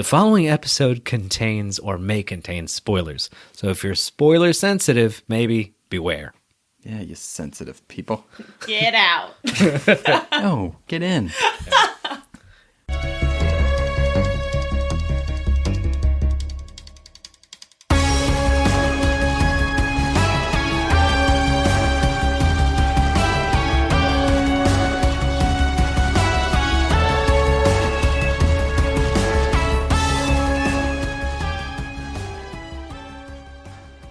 The following episode contains or may contain spoilers. So if you're spoiler sensitive, maybe beware. Yeah, you sensitive people. Get out. Oh, get in.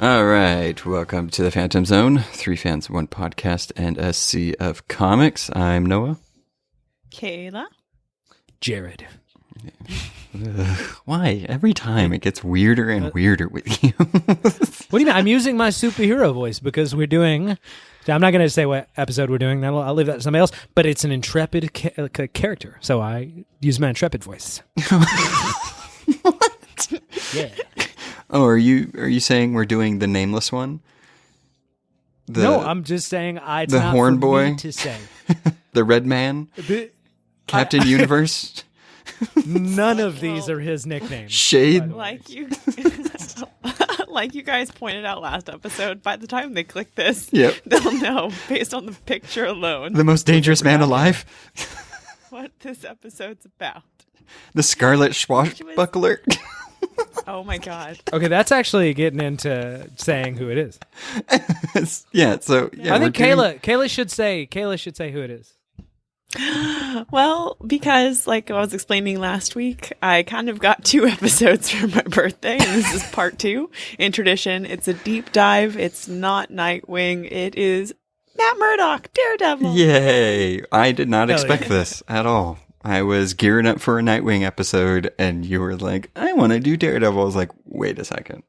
All right, welcome to the Phantom Zone. 3 fans, 1 podcast, and a sea of comics. I'm Noah. Kayla. Jared. Why? Every time it gets weirder and weirder with you. What do you mean? I'm using my superhero voice because we're doing... I'm not going to say what episode we're doing. I'll leave that to somebody else. But it's an intrepid character. So I use my intrepid voice. What? Yeah. Oh, are you saying we're doing the nameless one? No, I'm just saying it's the not horn for boy me to say. The red man? Captain Universe? None of these are his nicknames. Shade? Like you guys pointed out last episode, by the time they click this, Yep. they'll know, based on the picture alone, The most dangerous man alive? what this episode's about. The Scarlet Swashbuckler? Oh my god. Okay, that's actually getting into saying who it is. Yeah, so... I think Kayla should say who it is. Well, because like I was explaining last week, I kind of got 2 episodes for my birthday, and this is part 2. In tradition, it's a deep dive. It's not Nightwing. It is Matt Murdock, Daredevil. Yay! I did not expect yeah. this at all. I was gearing up for a Nightwing episode, and you were like, I want to do Daredevil. I was like, wait a second.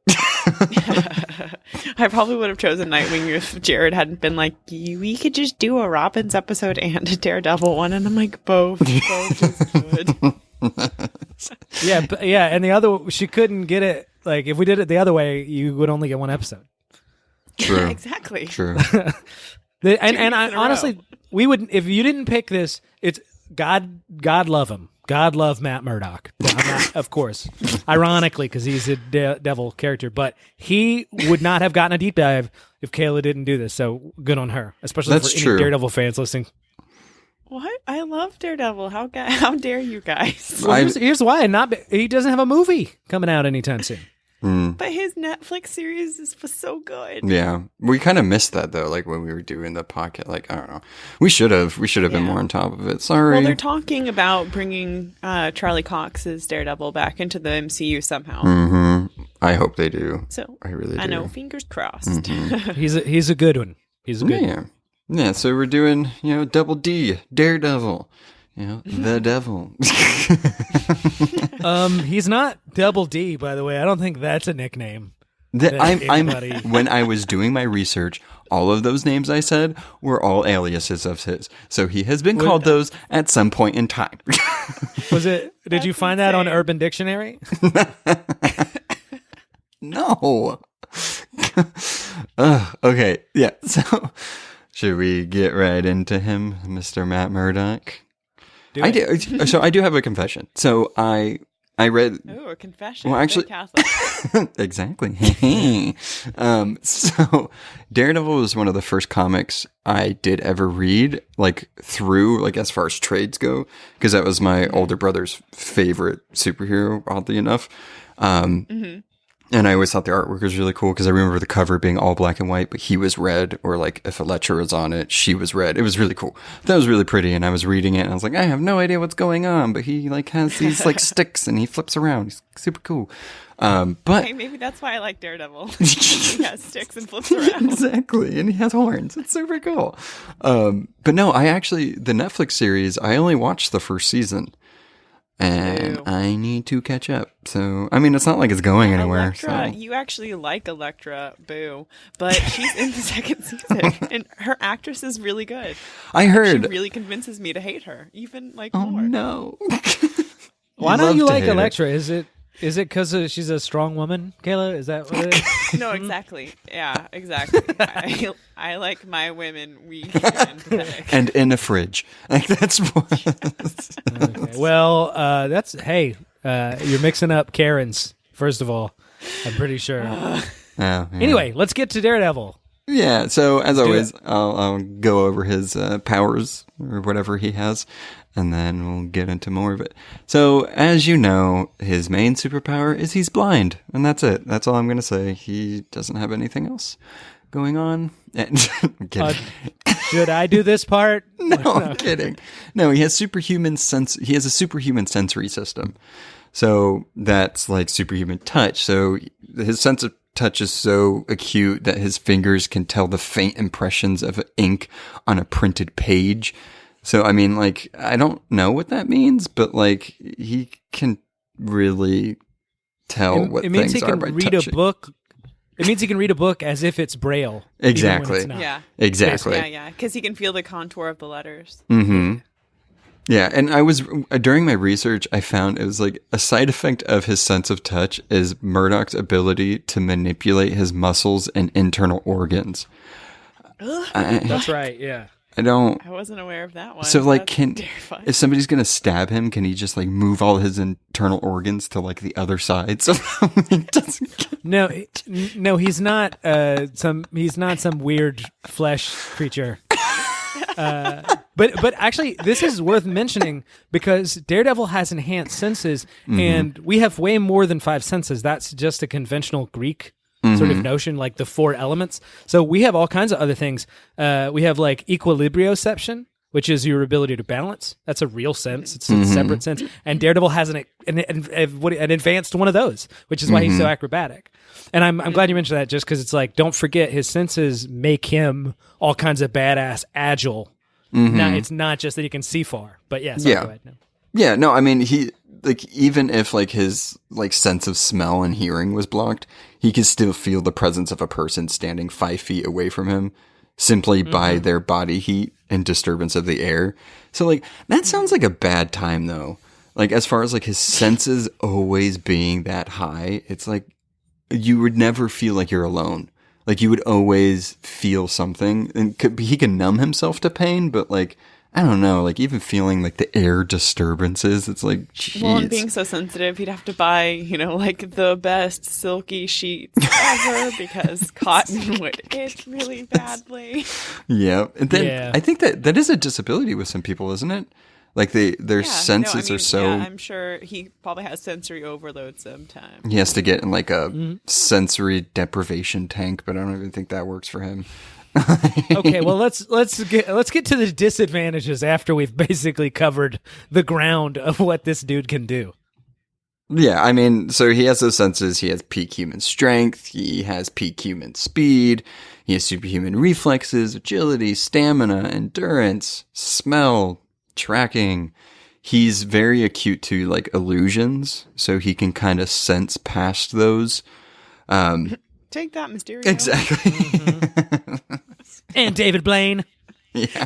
I probably would have chosen Nightwing if Jared hadn't been like, we could just do a Robins episode and a Daredevil one. And I'm like, both is good. Yeah, and the other, she couldn't get it. Like, if we did it the other way, you would only get 1 episode. True. Exactly. True. And I honestly, we would, if you didn't pick this, it's God love him. God love Matt Murdock. Of course. Ironically, because he's a devil character. But he would not have gotten a deep dive if Kayla didn't do this. So good on her. Especially That's for true. any Daredevil fans listening. What? I love Daredevil. How dare you guys? Well, here's why. He doesn't have a movie coming out anytime soon. But his Netflix series was so good. Yeah. We kind of missed that, though, like when we were doing the podcast. Like, I don't know. We should have been more on top of it. Sorry. Well, they're talking about bringing Charlie Cox's Daredevil back into the MCU somehow. Mm-hmm. I hope they do. So I really do. I know. Fingers crossed. Mm-hmm. He's a good one. He's a good one. Yeah, so we're doing, Double D, Daredevil. The devil. He's not Double D, by the way. I don't think that's a nickname. When I was doing my research, all of those names I said were all aliases of his. So he has been called those at some point in time. Did you find that on Urban Dictionary? No. Okay, yeah. So should we get right into him, Mr. Matt Murdock? I do have a confession. So I read. Oh, a confession. Well, actually, exactly. So Daredevil was one of the first comics I did ever read, like through, like as far as trades go, because that was my older brother's favorite superhero, oddly enough. And I always thought the artwork was really cool because I remember the cover being all black and white, but he was red, or like if Elektra was on it, she was red. It was really cool. That was really pretty, and I was reading it, and I was like, I have no idea what's going on, but he like has these like sticks, and he flips around. He's super cool. But hey, maybe that's why I like Daredevil. He has sticks and flips around. Exactly, and he has horns. It's super cool. But no, the Netflix series, I only watched the first season. And I need to catch up. So, I mean, it's not like it's going anywhere. Elektra, you actually like Elektra, boo. But she's in the 2nd season, and her actress is really good. I heard. She really convinces me to hate her, even more. Oh, no. Why don't you like Elektra? Is it because she's a strong woman, Kayla? Is that what it is? No, exactly. Yeah, exactly. I like my women weak and pathetic. And in a fridge. Like, that's what... Okay. Well, that's... Hey, You're mixing up Karens, first of all. I'm pretty sure. Yeah. Anyway, let's get to Daredevil. Yeah, so as always, I'll go over his powers or whatever he has, and then we'll get into more of it. So, as you know, his main superpower is he's blind, and that's it. That's all I'm going to say. He doesn't have anything else going on. I'm kidding. Should I do this part? No, I'm kidding. No, he has superhuman He has a superhuman sensory system. So that's like superhuman touch. So his sense of touch is so acute that his fingers can tell the faint impressions of ink on a printed page. So, I mean, like, I don't know what that means, but like, he can really tell what things are by touching. Read a book. It means he can read a book as if it's Braille. Exactly. Even when it's not. Yeah. Exactly. Yeah. Because he can feel the contour of the letters. Mm-hmm. Yeah, and I was during my research, I found it was like a side effect of his sense of touch is Murdoch's ability to manipulate his muscles and internal organs. That's right. Yeah. I wasn't aware of that one. So like, terrifying. if somebody's gonna stab him, can he just like move all his internal organs to like the other side? So No, he's not. He's not some weird flesh creature. But actually, this is worth mentioning because Daredevil has enhanced senses, and we have way more than 5 senses. That's just a conventional Greek sort of notion, like the 4 elements. So we have all kinds of other things. We have like equilibrioception, which is your ability to balance. That's a real sense. It's a separate sense. And Daredevil has an advanced one of those, which is why he's so acrobatic. And I'm glad you mentioned that, just because it's like, don't forget, his senses make him all kinds of badass, agile. Now, it's not just that he can see far, but yes. Go ahead. No. Yeah, no, I mean, he like, even if like his like sense of smell and hearing was blocked, he can still feel the presence of a person standing 5 feet away from him simply by their body heat and disturbance of the air. So like, that sounds like a bad time though. Like, as far as like his senses always being that high, it's like you would never feel like you're alone. Like, you would always feel something, and he can numb himself to pain, but like, I don't know, like even feeling like the air disturbances, it's like, geez. Well, and being so sensitive, he'd have to buy, like the best silky sheets ever because cotton would itch really badly. Yeah. And then I think that is a disability with some people, isn't it? Like their senses are so... Yeah, I'm sure he probably has sensory overload sometimes. He has to get in like a sensory deprivation tank, but I don't even think that works for him. Okay, well let's get to the disadvantages after we've basically covered the ground of what this dude can do. Yeah, I mean, so he has those senses. He has peak human strength. He has peak human speed. He has superhuman reflexes, agility, stamina, endurance, smell, tracking. He's very acute to like illusions, so he can kind of sense past those. Take that, Mysterio. Exactly. And David Blaine. Yeah.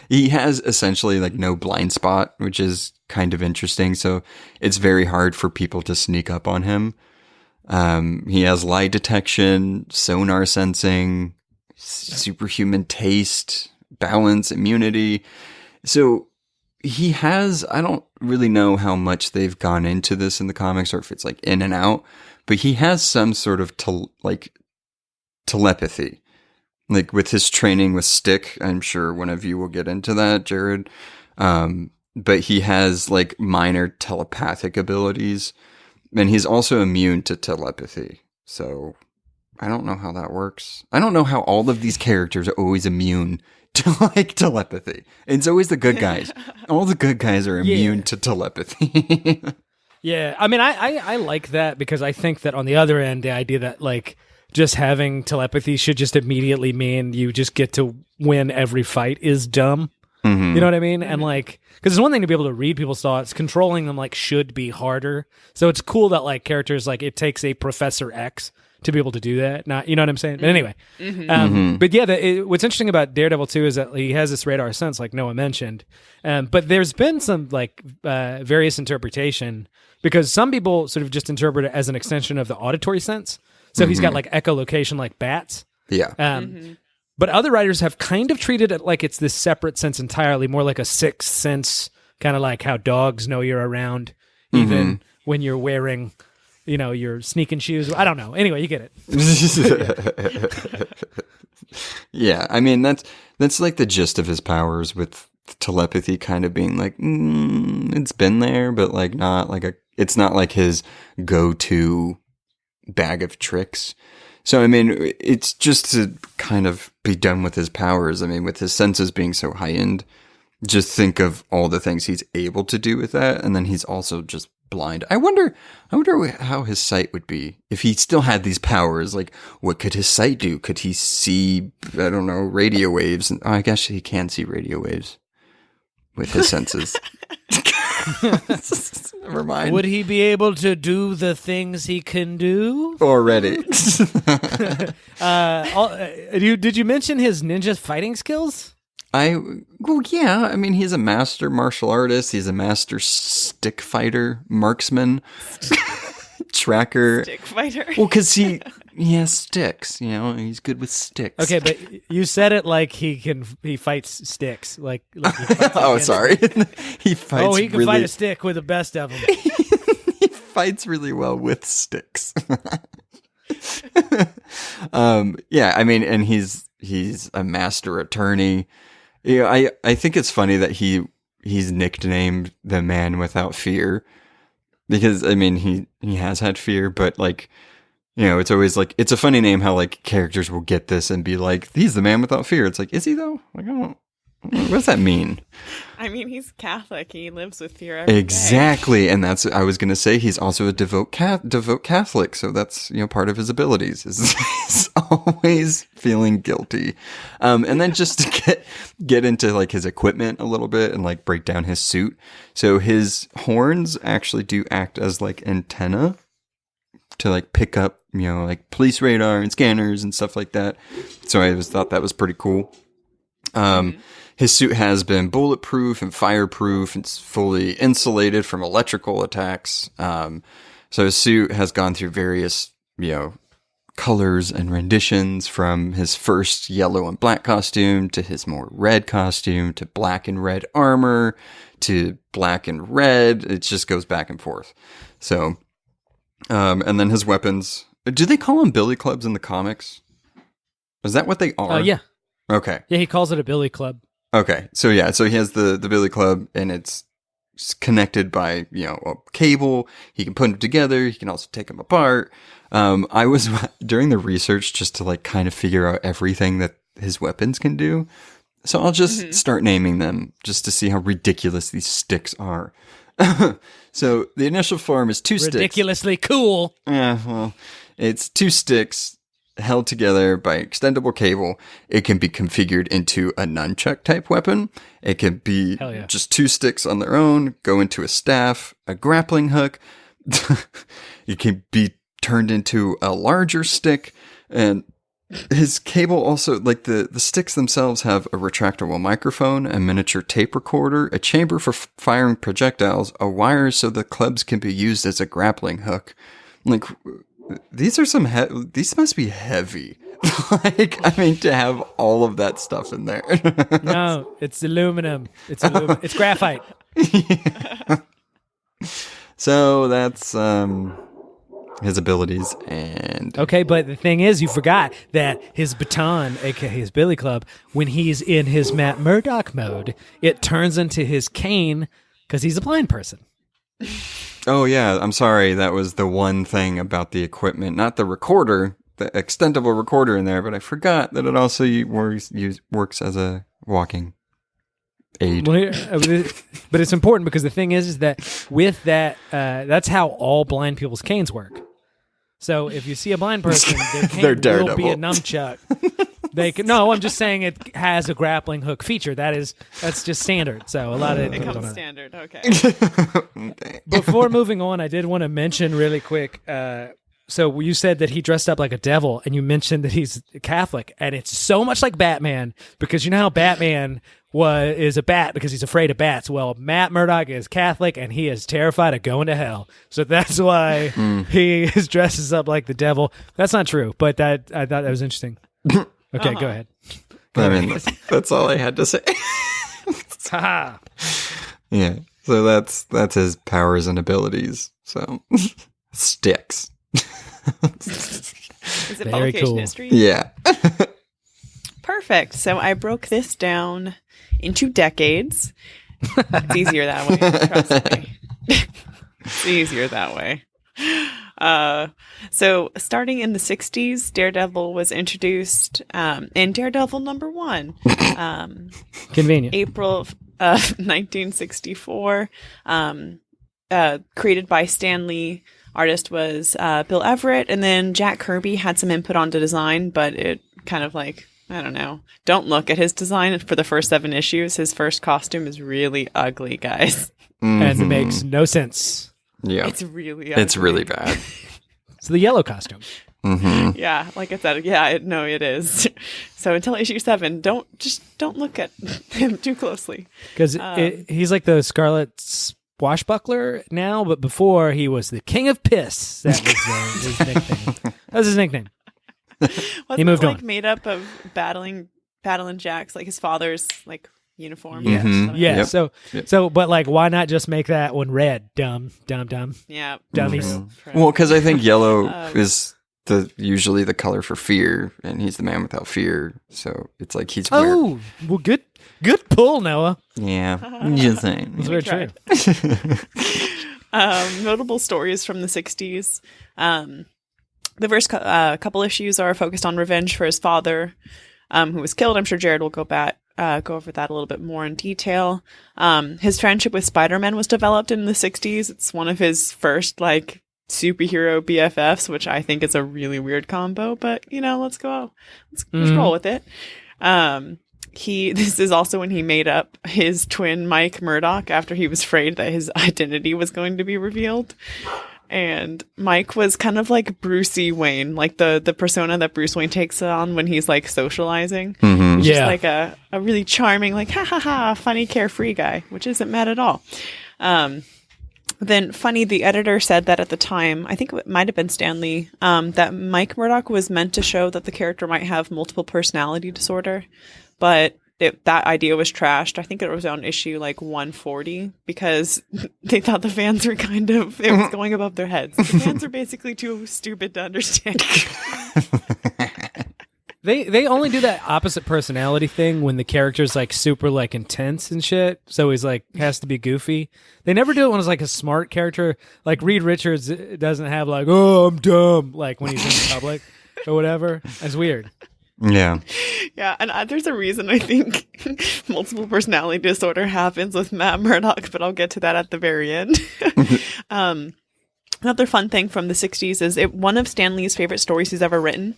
He has essentially like no blind spot, which is kind of interesting. So it's very hard for people to sneak up on him. He has lie detection, sonar sensing, superhuman taste, balance, immunity. So he has, I don't really know how much they've gone into this in the comics or if it's like in and out, but he has some sort of telepathy. Like with his training with Stick, I'm sure one of you will get into that, Jared. But he has like minor telepathic abilities, and he's also immune to telepathy. So I don't know how that works. I don't know how all of these characters are always immune to like telepathy. It's always the good guys. All the good guys are immune to telepathy. Yeah, I mean, I like that because I think that on the other end, the idea that like just having telepathy should just immediately mean you just get to win every fight is dumb. Mm-hmm. You know what I mean? And like, because it's one thing to be able to read people's thoughts, controlling them like should be harder. So it's cool that like characters like it takes a Professor X to be able to do that. Not, you know what I'm saying? But anyway, but yeah, what's interesting about Daredevil too is that he has this radar sense, like Noah mentioned. But there's been some like various interpretation because some people sort of just interpret it as an extension of the auditory sense. So he's got like echolocation like bats. Yeah. But other writers have kind of treated it like it's this separate sense entirely, more like a sixth sense, kind of like how dogs know you're around. even when you're wearing, your sneaking shoes. I don't know. Anyway, you get it. Yeah, I mean that's like the gist of his powers, with telepathy kind of being like it's been there, but like not like it's not like his go-to bag of tricks. So I mean, it's just to kind of be done with his powers. I mean, with his senses being so heightened, just think of all the things he's able to do with that, and then he's also just blind. I wonder how his sight would be if he still had these powers. Like, what could his sight do? Could he see, I don't know, radio waves? And I guess he can see radio waves with his senses. Never mind. Would he be able to do the things he can do Already. Did you mention his ninja fighting skills? Yeah. I mean, he's a master martial artist. He's a master stick fighter, marksman, tracker. Stick fighter. Well, because he has sticks. He's good with sticks. Okay, but you said it like he fights sticks. Like he fights Oh, sorry. He fights. Oh, he can fight a stick with the best of them. He fights really well with sticks. Yeah, I mean, and he's a master attorney. I think it's funny that he's nicknamed the Man Without Fear, because I mean he has had fear, but like, it's always like, it's a funny name how like characters will get this and be like, he's the Man Without Fear. It's like, is he though? Like, I don't. What does that mean? I mean, he's Catholic. He lives with fear every Exactly. day. And I was going to say, he's also a devout Catholic. So that's, part of his abilities is he's always feeling guilty. And then just to get into like his equipment a little bit and like break down his suit. So his horns actually do act as like antenna to like pick up, like police radar and scanners and stuff like that. So I always thought that was pretty cool. His suit has been bulletproof and fireproof. It's fully insulated from electrical attacks. So his suit has gone through various, colors and renditions, from his first yellow and black costume to his more red costume to black and red armor to black and red. It just goes back and forth. So, and then his weapons. Do they call them billy clubs in the comics? Is that what they are? Yeah. Okay. Yeah, he calls it a billy club. Okay. So yeah, so he has the billy club, and it's connected by, a cable. He can put them together. He can also take them apart. I was during the research just to like kind of figure out everything that his weapons can do. So I'll just start naming them just to see how ridiculous these sticks are. So the initial form is two sticks. Ridiculously cool. Yeah, well, it's two sticks held together by extendable cable. It can be configured into a nunchuck type weapon. It can be just two sticks on their own, go into a staff, a grappling hook. It can be turned into a larger stick. And his cable also, like the sticks themselves have a retractable microphone, a miniature tape recorder, a chamber for firing projectiles, a wire so the clubs can be used as a grappling hook. Like, these are these must be heavy. Like, I mean, to have all of that stuff in there. No, it's aluminum. It's graphite. Yeah. So that's his abilities. And okay, but the thing is, you forgot that his baton, aka his billy club, when he's in his Matt Murdock mode, it turns into his cane because he's a blind person. Oh, yeah. I'm sorry. That was the one thing about the equipment, not the recorder, the extendable recorder in there, but I forgot that it also works as a walking aid. Well, but it's important because the thing is that with that, that's how all blind people's canes work. So if you see a blind person, their cane will be a nunchuck. No, I'm just saying it has a grappling hook feature. That's just standard. So a lot of it comes standard. Okay. Okay. Before moving on, I did want to mention really quick. So you said that he dressed up like a devil, and you mentioned that he's Catholic, and it's so much like Batman because you know how Batman is a bat because he's afraid of bats. Well, Matt Murdock is Catholic, and he is terrified of going to hell. So that's why he dresses up like the devil. That's not true, but I thought that was interesting. Okay, go ahead. I mean, that's all I had to say. Haha. Yeah. So that's his powers and abilities. So sticks. Is it Very publication cool. history? Yeah. Perfect. So I broke this down into decades. It's easier that way. Trust me. It's easier that way. So starting in the 60s, Daredevil was introduced in Daredevil #1. Convenient. April of 1964. Created by Stan Lee. Artist was Bill Everett, and then Jack Kirby had some input on the design, but it kind of like, I don't know. Don't look at his design for the first 7 issues. His first costume is really ugly, guys. And it makes no sense. Yeah. It's really ugly. It's really bad. It's the yellow costume. Yeah, like I said, it is. So until issue 7, don't look at him too closely. Because he's like the Scarlet Swashbuckler now, but before he was the King of Piss. That was his nickname. That was his nickname. Wasn't He moved it, like, on. made up of battling Jack's, like his father's like uniform. Yes. Yeah. Yep. So, but like, why not just make that one red? Dumb. Yeah. Dummies. Well, because I think yellow is usually the color for fear, and he's the man without fear. So it's like he's weird. Oh, well, good pull, Noah. Yeah. Just saying. That's very true. Notable stories from the 60s. The first couple issues are focused on revenge for his father, who was killed. I'm sure Jared will go over that a little bit more in detail. His friendship with Spider-Man was developed in the 60s. It's one of his first, like, superhero BFFs, which I think is a really weird combo, but, let's go. Let's roll with it. This is also when he made up his twin Mike Murdock after he was afraid that his identity was going to be revealed. And Mike was kind of like Brucey Wayne, like the persona that Bruce Wayne takes on when he's like socializing. Mm-hmm. He's just like a really charming, like, ha ha ha, funny, carefree guy, which isn't mad at all. Then funny, the editor said that at the time, I think it might have been Stan Lee, that Mike Murdock was meant to show that the character might have multiple personality disorder, but that idea was trashed. I think it was on issue like 140 because they thought the fans were it was going above their heads. The fans are basically too stupid to understand. They only do that opposite personality thing when the character's like super like intense and shit. So he's like has to be goofy. They never do it when it's like a smart character. Like Reed Richards doesn't have like, oh, I'm dumb, like when he's in public or whatever. That's weird. Yeah. Yeah, and there's a reason I think multiple personality disorder happens with Matt Murdock, but I'll get to that at the very end. Another fun thing from the 60s is one of Stan Lee's favorite stories he's ever written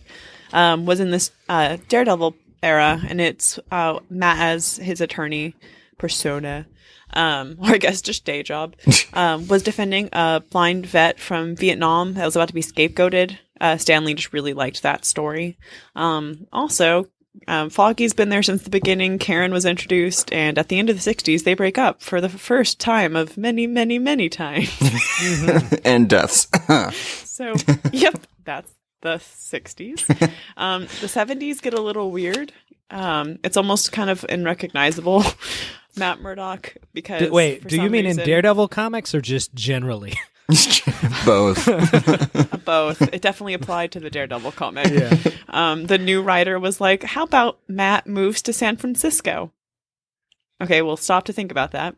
was in this Daredevil era, and it's Matt as his attorney persona, or I guess just day job, was defending a blind vet from Vietnam that was about to be scapegoated. Stan Lee just really liked that story. Also, Foggy's been there since the beginning. Karen was introduced, and at the end of the 60s, they break up for the first time of many, many, many times. And deaths. So, yep, that's the 60s. The 70s get a little weird. It's almost kind of unrecognizable, Matt Murdock, because... Do you mean in Daredevil comics or just generally? Both. Both. It definitely applied to the Daredevil comic. Yeah. The new writer was like, how about Matt moves to San Francisco? Okay, we'll stop to think about that.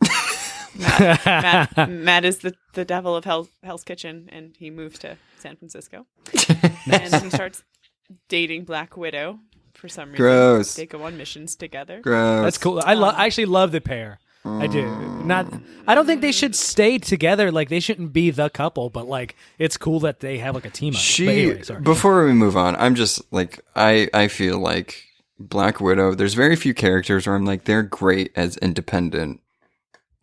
Matt is the devil of Hell's Kitchen, and he moves to San Francisco. And he starts dating Black Widow for some reason. Gross. They go on missions together. Gross. That's cool. I actually love the pair. I do. I don't think they should stay together. Like they shouldn't be the couple, but like it's cool that they have like a team up. But anyway, sorry. Before we move on, I'm just like I feel like Black Widow, there's very few characters where I'm like they're great as independent.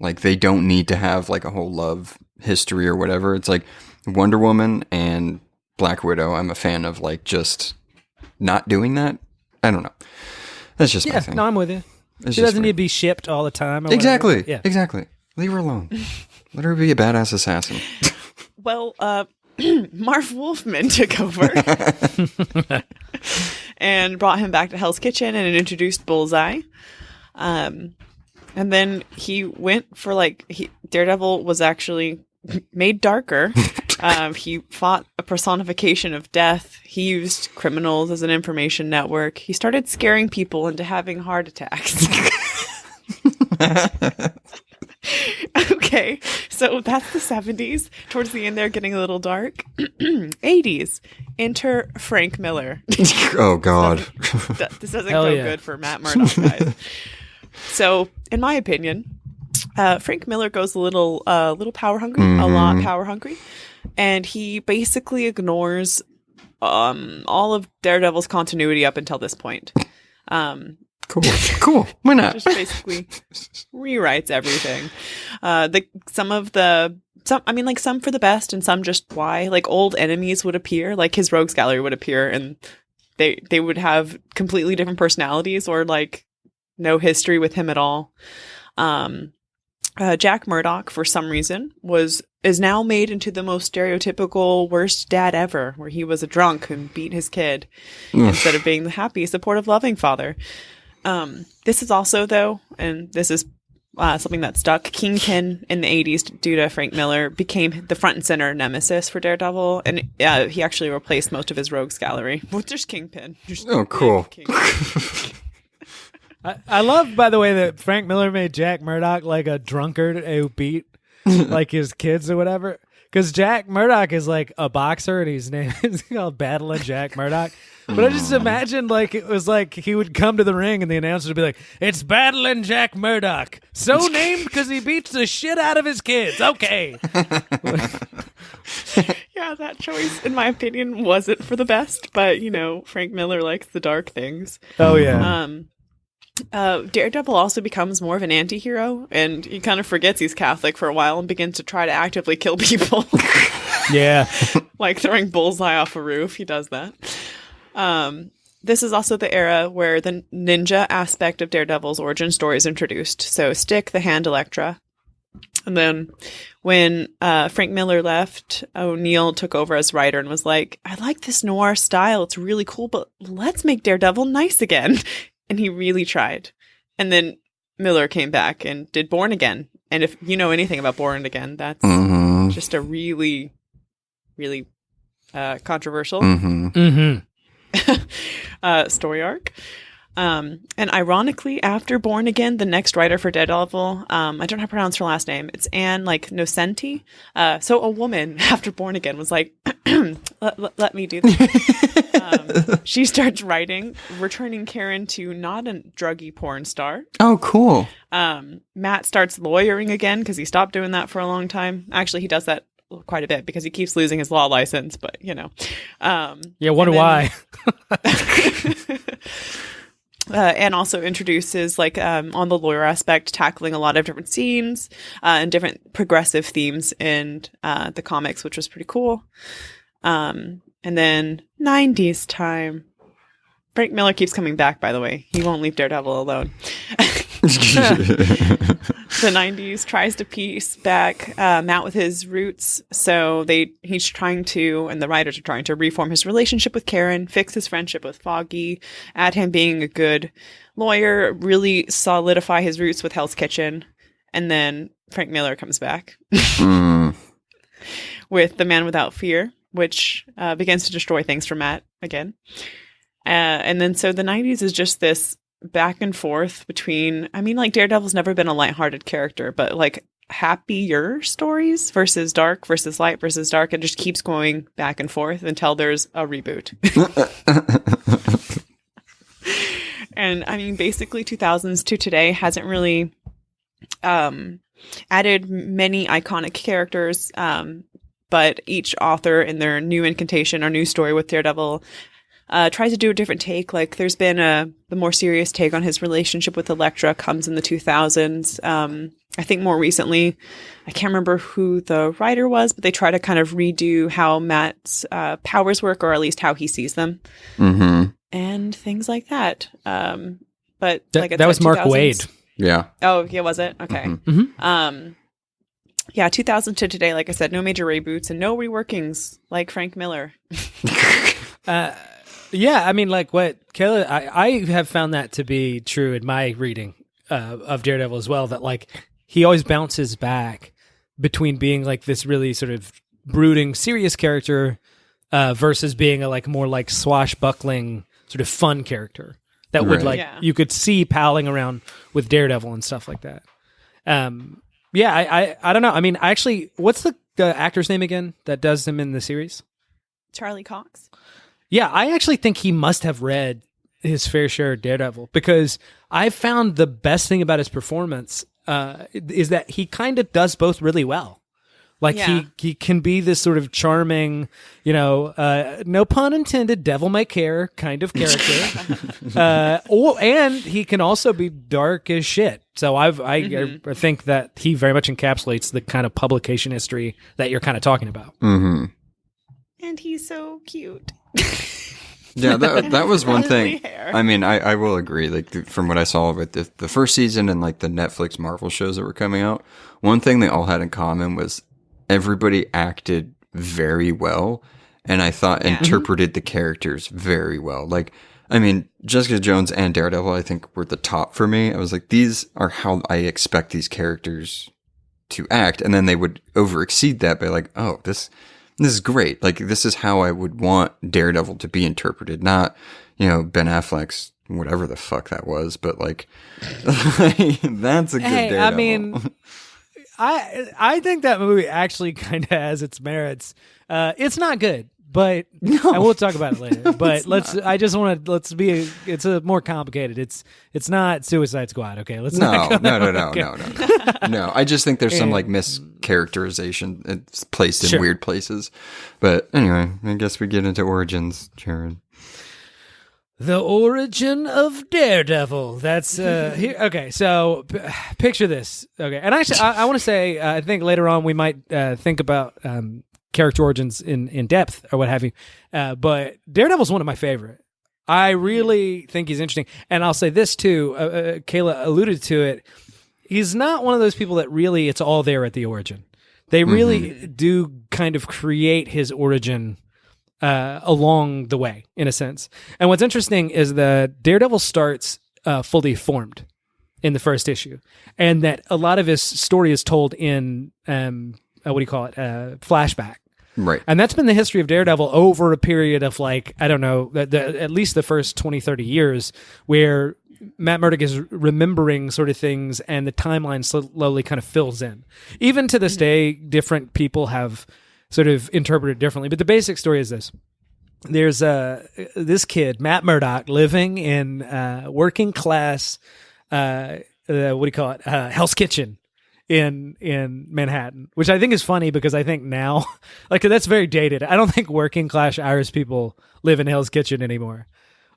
Like they don't need to have like a whole love history or whatever. It's like Wonder Woman and Black Widow, I'm a fan of like just not doing that. I don't know. That's just my thing. No, I'm with you. She doesn't need to be shipped all the time. Or exactly. Yeah. Exactly. Leave her alone. Let her be a badass assassin. Well, Marv Wolfman took over and brought him back to Hell's Kitchen and introduced Bullseye. And then he went for Daredevil was actually made darker. He fought a personification of death. He used criminals as an information network. He started scaring people into having heart attacks. Okay, so that's the 70s. Towards the end, they're getting a little dark. 80s. Enter Frank Miller. Oh, God. This doesn't go good for Matt Murdock, guys. So, in my opinion, Frank Miller goes a little power hungry, a lot power hungry, and he basically ignores all of Daredevil's continuity up until this point. Cool. Why not? Just basically rewrites everything. Some for the best and some just why. Like old enemies would appear, like his rogues gallery would appear, and they would have completely different personalities or like no history with him at all. Jack Murdock, for some reason, is now made into the most stereotypical worst dad ever, where he was a drunk and beat his kid instead of being the happy, supportive, loving father. This is also, though, and this is something that stuck, Kingpin in the 80s, due to Frank Miller, became the front and center nemesis for Daredevil, and he actually replaced most of his rogues gallery with just Kingpin. Cool. I love, by the way, that Frank Miller made Jack Murdock like a drunkard who beat like his kids or whatever. Because Jack Murdock is like a boxer, and his name is called Battling Jack Murdock. But I just imagined like it was like he would come to the ring, and the announcer would be like, "It's Battling Jack Murdock, so named because he beats the shit out of his kids." Okay. Yeah, that choice, in my opinion, wasn't for the best. But Frank Miller likes the dark things. Oh yeah. Daredevil also becomes more of an anti-hero, and he kind of forgets he's Catholic for a while and begins to try to actively kill people. Yeah. Like throwing bullseye off a roof. He does that. This is also the era where the ninja aspect of Daredevil's origin story is introduced. So Stick, the Hand, Elektra. And then when Frank Miller left, O'Neill took over as writer and was like, "I like this noir style. It's really cool, but let's make Daredevil nice again." And he really tried. And then Miller came back and did Born Again. And if you know anything about Born Again, that's just a really, really controversial story arc. And ironically, after Born Again, the next writer for Daredevil, I don't know how to pronounce her last name. It's Anne Nocenti. So a woman after Born Again was like, let me do this. She starts writing, returning Karen to not a druggy porn star. Oh, cool. Matt starts lawyering again because he stopped doing that for a long time. Actually, he does that quite a bit because he keeps losing his law license, but wonder why. And also introduces on the lawyer aspect, tackling a lot of different scenes and different progressive themes in the comics, which was pretty cool. And then 90s time. Frank Miller keeps coming back, by the way. He won't leave Daredevil alone. The 90s tries to piece back Matt with his roots. So he's trying to, and the writers are trying to reform his relationship with Karen, fix his friendship with Foggy, add him being a good lawyer, really solidify his roots with Hell's Kitchen. And then Frank Miller comes back with The Man Without Fear, which begins to destroy things for Matt again. And then so the 90s is just this back and forth between, Daredevil's never been a lighthearted character, but happier stories versus dark versus light versus dark, and just keeps going back and forth until there's a reboot. And basically 2000s to today hasn't really added many iconic characters, but each author in their new incantation or new story with Daredevil tries to do a different take. Like there's been the more serious take on his relationship with Elektra comes in the 2000s. I think more recently, I can't remember who the writer was, but they try to kind of redo how Matt's powers work, or at least how he sees them, and things like that. But that was Mark 2000s. Waid. Yeah. Oh, yeah, was it? Okay. Yeah, 2000 to today, like I said, no major reboots and no reworkings like Frank Miller. Yeah, what Kayla, I have found that to be true in my reading of Daredevil as well, that like he always bounces back between being like this really sort of brooding, serious character versus being a like more like swashbuckling sort of fun character that would like you could see palling around with Daredevil and stuff like that. I don't know. I mean, what's the actor's name again that does him in the series? Charlie Cox. Yeah, I actually think he must have read his fair share of Daredevil, because I found the best thing about his performance is that he kind of does both really well. Like he can be this sort of charming, no pun intended, devil may care kind of character, and he can also be dark as shit. So I think that he very much encapsulates the kind of publication history that you're kind of talking about. Mm-hmm. And he's so cute. Yeah, that was one thing. Hair. I mean, I will agree. Like from what I saw with the first season and like the Netflix Marvel shows that were coming out, one thing they all had in common was everybody acted very well, and I thought interpreted the characters very well. Like, I mean, Jessica Jones and Daredevil, I think, were the top for me. I was like, these are how I expect these characters to act, and then they would overexceed that by like, oh, this is great. Like, this is how I would want Daredevil to be interpreted, not, Ben Affleck's whatever the fuck that was, but like, that's a good Daredevil. I mean, I think that movie actually kind of has its merits. It's not good, but and we'll talk about it later. But it's a more complicated. It's not Suicide Squad. Okay, let's no. I just think there's some like mischaracterization. It's placed in weird places. But anyway, I guess we get into origins, Jared. The origin of Daredevil. That's here. Okay, so picture this. Okay, and actually, I want to say, I think later on we might think about character origins in depth or what have you. But Daredevil's one of my favorite. I really think he's interesting, and I'll say this too. Kayla alluded to it. He's not one of those people that really it's all there at the origin. They really do kind of create his origin along the way, in a sense. And what's interesting is that Daredevil starts fully formed in the first issue, and that a lot of his story is told in flashback. Right. And that's been the history of Daredevil over a period of like, I don't know, at least the first 20, 30 years, where Matt Murdock is remembering sort of things and the timeline slowly kind of fills in. Even to this day, different people have sort of interpreted differently. But the basic story is this. There's this kid, Matt Murdock, living in working class, Hell's Kitchen in Manhattan, which I think is funny because I think now, like, that's very dated. I don't think working class Irish people live in Hell's Kitchen anymore.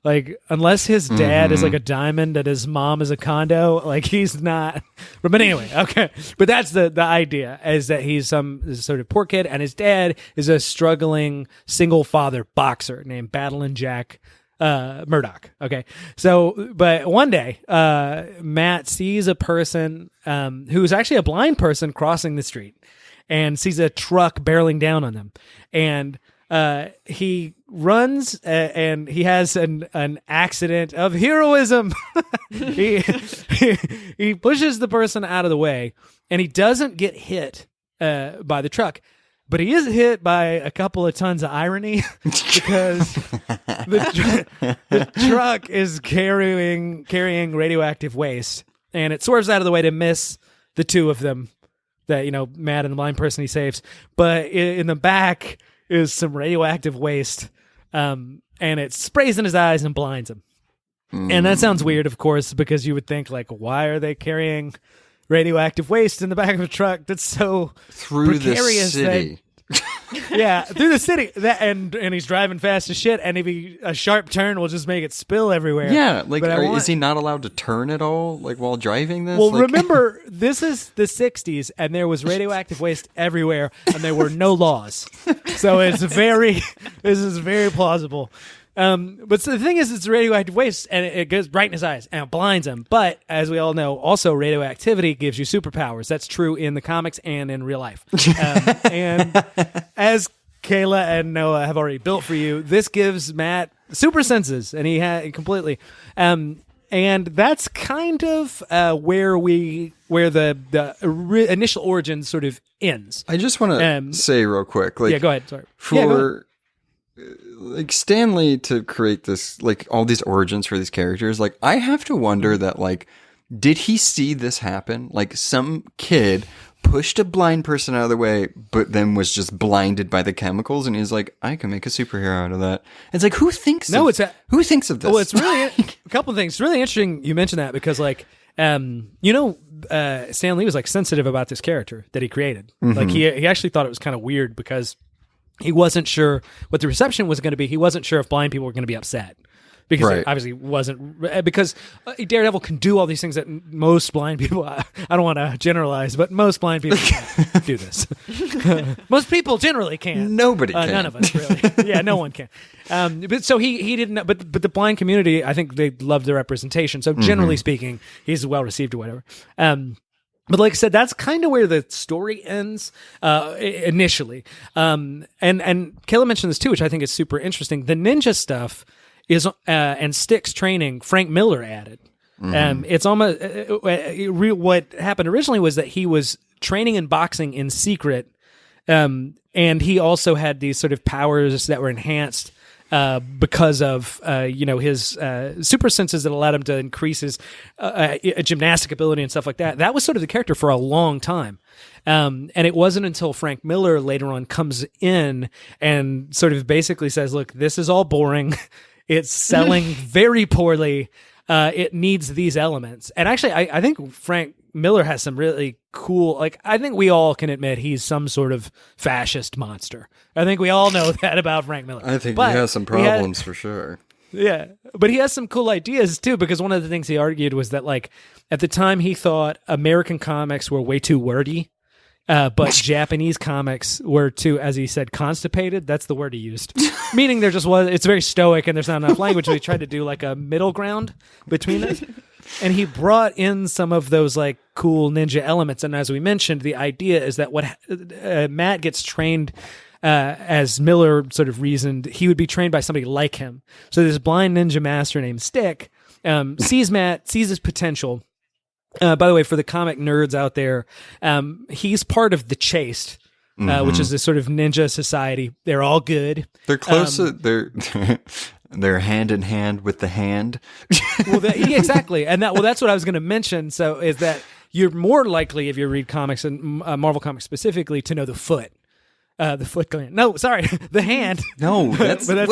Like, unless his dad is like a diamond and his mom is a condo, like he's not. But anyway, okay. But that's the idea, is that he's some sort of poor kid, and his dad is a struggling single father boxer named Battlin' Jack Murdock. Okay. So, but one day, Matt sees a person who's actually a blind person crossing the street, and sees a truck barreling down on them. And he runs and he has an accident of heroism. he pushes the person out of the way, and he doesn't get hit by the truck, but he is hit by a couple of tons of irony because the truck is carrying radioactive waste, and it swerves out of the way to miss the two of them that, Matt and the blind person he saves. But in the back is some radioactive waste, and it sprays in his eyes and blinds him. And that sounds weird, of course, because you would think, like, why are they carrying radioactive waste in the back of a truck that's so through precarious the city? Through the city. And he's driving fast as shit, and a sharp turn will just make it spill everywhere. Yeah, like, is he not allowed to turn at all, like, while driving this? Well, remember, this is the 60s, and there was radioactive waste everywhere, and there were no laws. So this is very plausible. But so the thing is, it's radioactive waste, and it goes right in his eyes, and it blinds him. But as we all know, also radioactivity gives you superpowers. That's true in the comics and in real life. And as Kayla and Noah have already built for you, this gives Matt super senses, and he had completely. And And that's kind of where the initial origin sort of ends. I just want to say real quick, like, yeah, go ahead. Sorry. For like Stan Lee to create this, like all these origins for these characters, like I have to wonder that, like, did he see this happen? Like some kid pushed a blind person out of the way, but then was just blinded by the chemicals, and he's like, I can make a superhero out of that. It's like, who thinks of this? Well, it's really a couple of things. It's really interesting you mentioned that because, like, Stan Lee was like sensitive about this character that he created. Mm-hmm. Like he actually thought it was kind of weird because he wasn't sure what the reception was going to be. He wasn't sure if blind people were going to be upset. Because it obviously wasn't, because Daredevil can do all these things that most blind people, I don't want to generalize, but most blind people can't do this. Most people generally can't. Nobody can. None of us, really. Yeah, no one can. But so he didn't, but the blind community, I think they loved the representation. So generally speaking, he's well received or whatever. But like I said, that's kind of where the story ends initially. And Kayla mentioned this too, which I think is super interesting. The ninja stuff is and Stick's training, Frank Miller added. It's almost what happened originally was that he was training in boxing in secret, and he also had these sort of powers that were enhanced because of his super senses that allowed him to increase his gymnastic ability and stuff like that. That was sort of the character for a long time. And it wasn't until Frank Miller later on comes in and sort of basically says, look, this is all boring. It's selling very poorly. It needs these elements. And actually, I think Frank Miller has some really cool, like, I think we all can admit he's some sort of fascist monster. I think we all know that about Frank Miller. I think he has some problems for sure. Yeah. But he has some cool ideas too, because one of the things he argued was that, like, at the time he thought American comics were way too wordy. But Japanese comics were too, as he said, constipated. That's the word he used. Meaning there just was, it's very stoic and there's not enough language. So he tried to do like a middle ground between this. And he brought in some of those like cool ninja elements. And as we mentioned, the idea is that what Matt gets trained, as Miller sort of reasoned, he would be trained by somebody like him. So this blind ninja master named Stick sees Matt, sees his potential. By the way, for the comic nerds out there, he's part of the Chaste, which is this sort of ninja society. They're all good. They're close. They're hand in hand with the hand. Well, exactly, and that's what I was going to mention. So, is that you're more likely, if you read comics and Marvel comics specifically, to know the Foot. The Foot Clan. No, sorry, the Hand. No, that's no.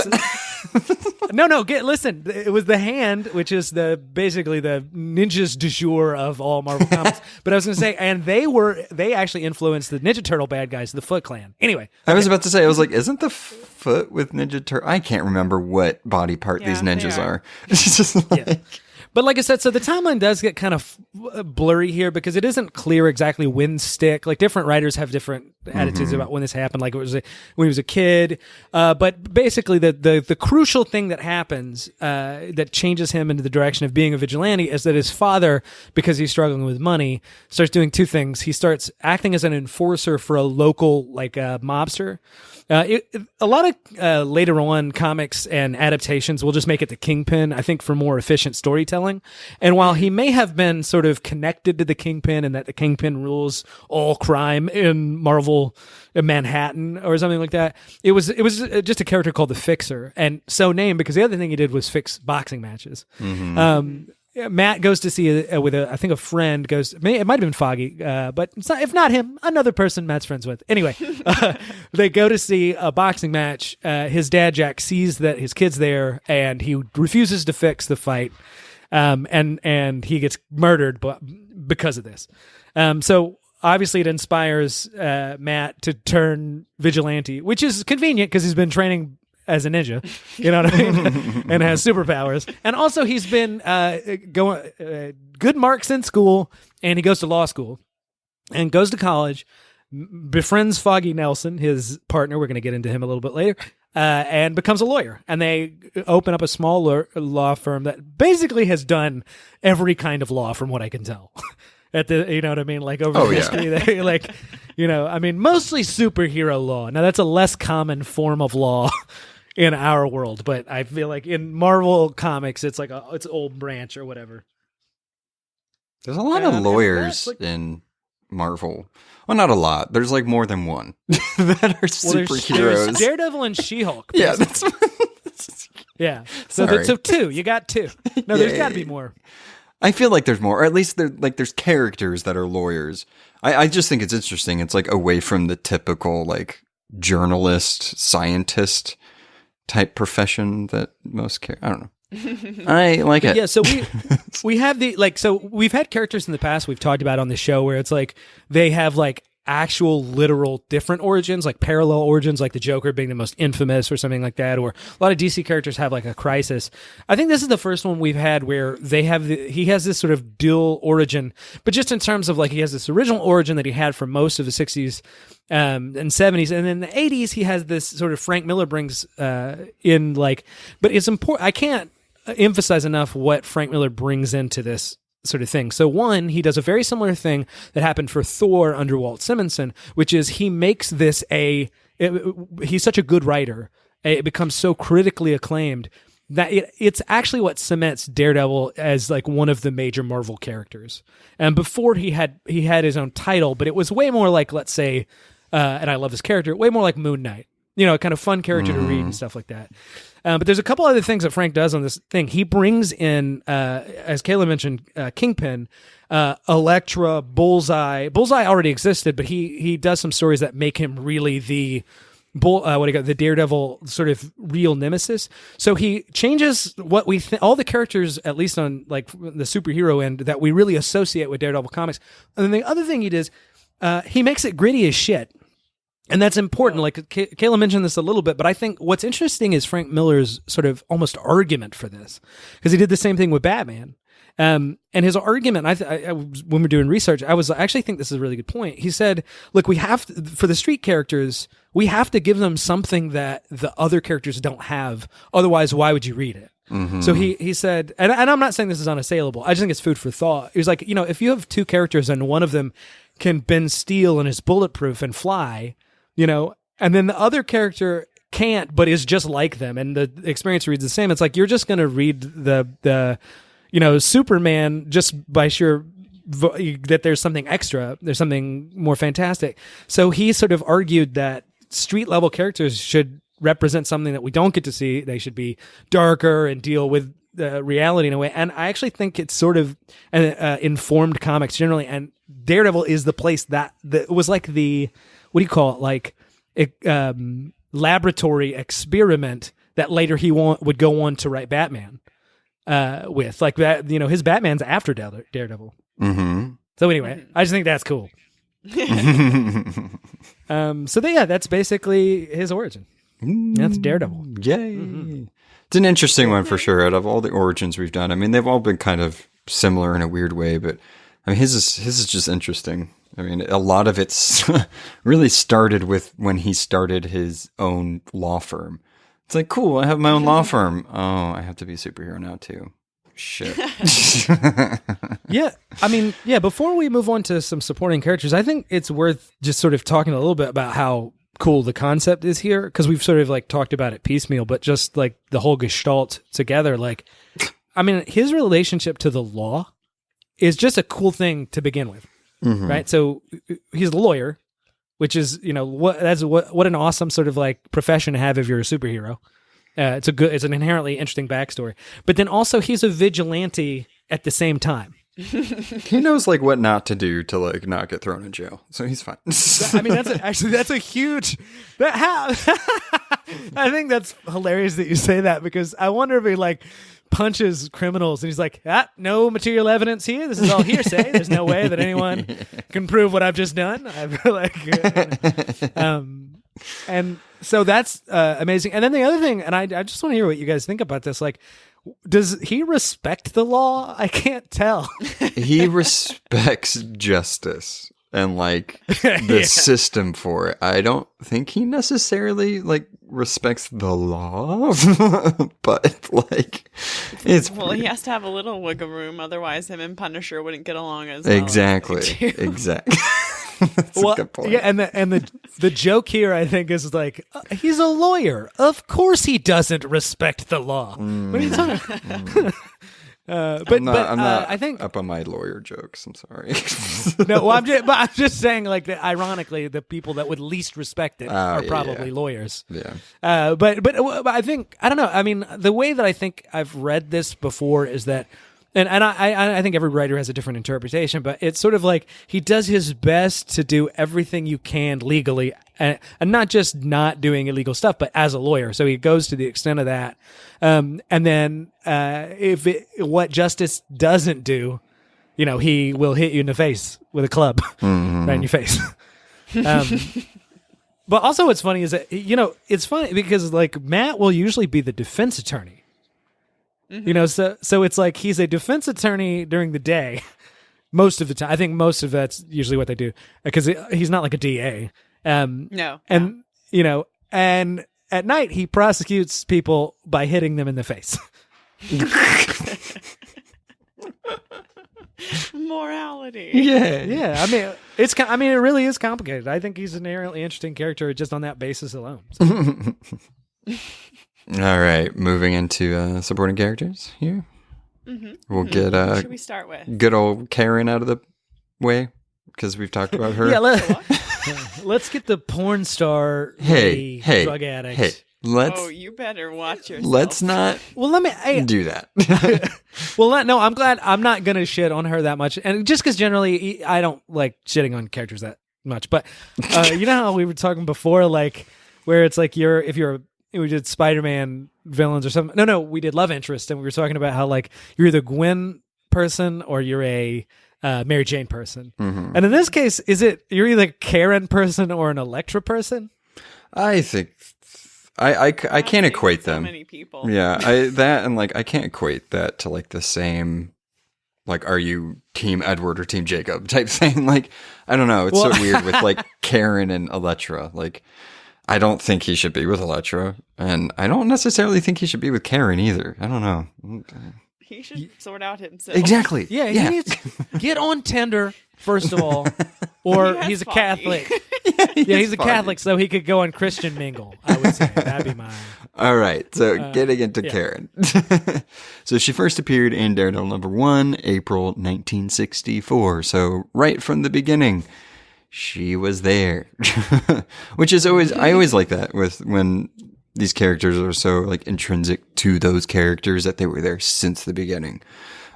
Listen. It was the Hand, which is basically the ninjas du jour of all Marvel comics. But I was going to say, and they actually influenced the Ninja Turtle bad guys, the Foot Clan. Anyway, I was about to say, I was like, isn't the Foot with Ninja Turtle? I can't remember what body part these ninjas are. It's just like. Yeah. But like I said, so the timeline does get kind of blurry here because it isn't clear exactly when Stick, like different writers have different attitudes about when this happened, like it was when he was a kid. But basically the crucial thing that happens that changes him into the direction of being a vigilante is that his father, because he's struggling with money, starts doing two things. He starts acting as an enforcer for a local like mobster. A lot of later on comics and adaptations will just make it the Kingpin, I think, for more efficient storytelling. And while he may have been sort of connected to the Kingpin and that the Kingpin rules all crime in Marvel Manhattan or something like that, it was just a character called the Fixer, and so named because the other thing he did was fix boxing matches. Matt goes to see with I think a friend goes. It might have been Foggy, but it's not, if not him, another person Matt's friends with. Anyway, they go to see a boxing match. His dad Jack sees that his kid's there, and he refuses to fix the fight, and he gets murdered because of this. So obviously, it inspires Matt to turn vigilante, which is convenient because he's been training as a ninja, you know what I mean, and has superpowers. And also he's been going good marks in school, and he goes to law school and goes to college, befriends Foggy Nelson, his partner. We're going to get into him a little bit later, and becomes a lawyer. And they open up a small law firm that basically has done every kind of law, from what I can tell. You know what I mean? Like over history, they mostly superhero law. Now that's a less common form of law in our world, but I feel like in Marvel comics, it's like it's old branch or whatever. There's a lot of lawyers in Marvel. Well, not a lot. There's like more than one that are superheroes. There's Daredevil and She-Hulk. Yeah, that's yeah. So two. You got two. No, there's got to be more. I feel like there's more, or at least there's characters that are lawyers. I just think it's interesting. It's like away from the typical like journalist, scientist type profession that most I don't know. I like it. Yeah, so we have we've had characters in the past we've talked about on the show where it's like they have like actual literal different origins, like parallel origins, like the Joker being the most infamous or something like that, or a lot of DC characters have like a crisis. I think this is the first one we've had where he has this sort of dual origin, but just in terms of like he has this original origin that he had for most of the 60s and 70s, and in the 80s he has this sort of Frank Miller brings in like, but it's important. I can't emphasize enough what Frank Miller brings into this sort of thing. So one, he does a very similar thing that happened for Thor under Walt Simonson, which is he makes this he's such a good writer. It becomes so critically acclaimed that it's actually what cements Daredevil as like one of the major Marvel characters. And before he had his own title, but it was way more like, let's say, and I love this character, way more like Moon Knight. You know, a kind of fun character to read and stuff like that. But there's a couple other things that Frank does on this thing. He brings in, as Kayla mentioned, Kingpin, Elektra, Bullseye. Bullseye already existed, but he does some stories that make him really the the Daredevil sort of real nemesis. So he changes what we all the characters, at least on like the superhero end, that we really associate with Daredevil comics. And then the other thing he does, he makes it gritty as shit. And that's important. Like Kayla mentioned this a little bit, but I think what's interesting is Frank Miller's sort of almost argument for this, because he did the same thing with Batman. And his argument, when we're doing research, I actually think this is a really good point. He said, look, we have to, for the street characters, we have to give them something that the other characters don't have. Otherwise, why would you read it? Mm-hmm. So he said, and I'm not saying this is unassailable. I just think it's food for thought. He was like, if you have two characters and one of them can bend steel and is bulletproof and fly, and then the other character can't, but is just like them, and the experience reads the same. It's like you're just going to read the Superman just by sure that there's something extra, there's something more fantastic. So he sort of argued that street level characters should represent something that we don't get to see. They should be darker and deal with reality in a way. And I actually think it's sort of informed comics generally. And Daredevil is the place that was like the, what do you call it? Like laboratory experiment that later he would go on to write Batman with. Like that, his Batman's after Daredevil. Mm-hmm. So anyway, I just think that's cool. That's basically his origin. That's Daredevil. Yay. Mm-hmm. It's an interesting one for sure. Out of all the origins we've done, I mean, they've all been kind of similar in a weird way, but I mean, his is just interesting. I mean, a lot of it's really started with when he started his own law firm. It's like, cool, I have my own law firm. Oh, I have to be a superhero now too. Shit. Yeah. I mean, yeah, before we move on to some supporting characters, I think it's worth just sort of talking a little bit about how cool the concept is here, because we've sort of like talked about it piecemeal, but just like the whole gestalt together, like, I mean, his relationship to the law is just a cool thing to begin with. Mm-hmm. Right, so he's a lawyer, which is what an awesome sort of like profession to have if you're a superhero. It's an inherently interesting backstory, but then also he's a vigilante at the same time. He knows like what not to do to like not get thrown in jail, so he's fine. I mean, that's a huge. I think that's hilarious that you say that, because I wonder if he like punches criminals and he's like, no material evidence here. This is all hearsay. There's no way that anyone can prove what I've just done. And so that's amazing. And then the other thing, and I just want to hear what you guys think about this. Like, does he respect the law? I can't tell. He respects justice and like the system for it. I don't think he necessarily like respects the law, but like he has to have a little wiggle room, otherwise him and Punisher wouldn't get along as well. Exactly. That's a good point. Yeah, and the joke here, I think, is like he's a lawyer. Of course, he doesn't respect the law. What are you talking? I'm not I think up on my lawyer jokes. I'm sorry. no, well, I'm just saying, like, that ironically, the people that would least respect it are probably lawyers. Yeah. But I think, I don't know. I mean, the way that I think I've read this before is that, and I think every writer has a different interpretation, but it's sort of like he does his best to do everything you can legally, and not just not doing illegal stuff, but as a lawyer. So he goes to the extent of that. And then what justice doesn't do, he will hit you in the face with a club right in your face. But also what's funny is that, it's funny because, like, Matt will usually be the defense attorney. So it's like he's a defense attorney during the day most of the time. I think most of that's usually what they do because he's not like a DA. No. And, and at night he prosecutes people by hitting them in the face. Morality. Yeah. I mean, it really is complicated. I think he's an inherently interesting character just on that basis alone. So. All right, moving into supporting characters here. We'll get Who should we start with? good old Karen out of the way because we've talked about her. Yeah, let's get the porn star, hey, drug addict. Hey, oh, you better watch yourself. Let's not. Well, let me do that. No, I'm glad I'm not gonna shit on her that much, and just because generally I don't like shitting on characters that much. But you know how we were talking before, like where it's like we did Spider-Man villains or something. No, we did love interest, and we were talking about how, like, you're either Gwen person or you're a Mary Jane person. Mm-hmm. And in this case, you're either Karen person or an Elektra person? I think I can't equate them. So many people. Yeah, I can't equate that to, like, the same, like, are you Team Edward or Team Jacob type thing. Like, I don't know. It's so weird with, like, Karen and Elektra. Like, I don't think he should be with Elektra, and I don't necessarily think he should be with Karen either. I don't know. He should sort out himself. Exactly. Yeah, he needs get on Tinder, first of all, or he's a Catholic. He's a Catholic, so he could go on Christian Mingle, I would say. That'd be mine. All right, so getting into Karen. So she first appeared in Daredevil #1, April 1964, so right from the beginning. She was there, which is I always like that when these characters are so, like, intrinsic to those characters that they were there since the beginning.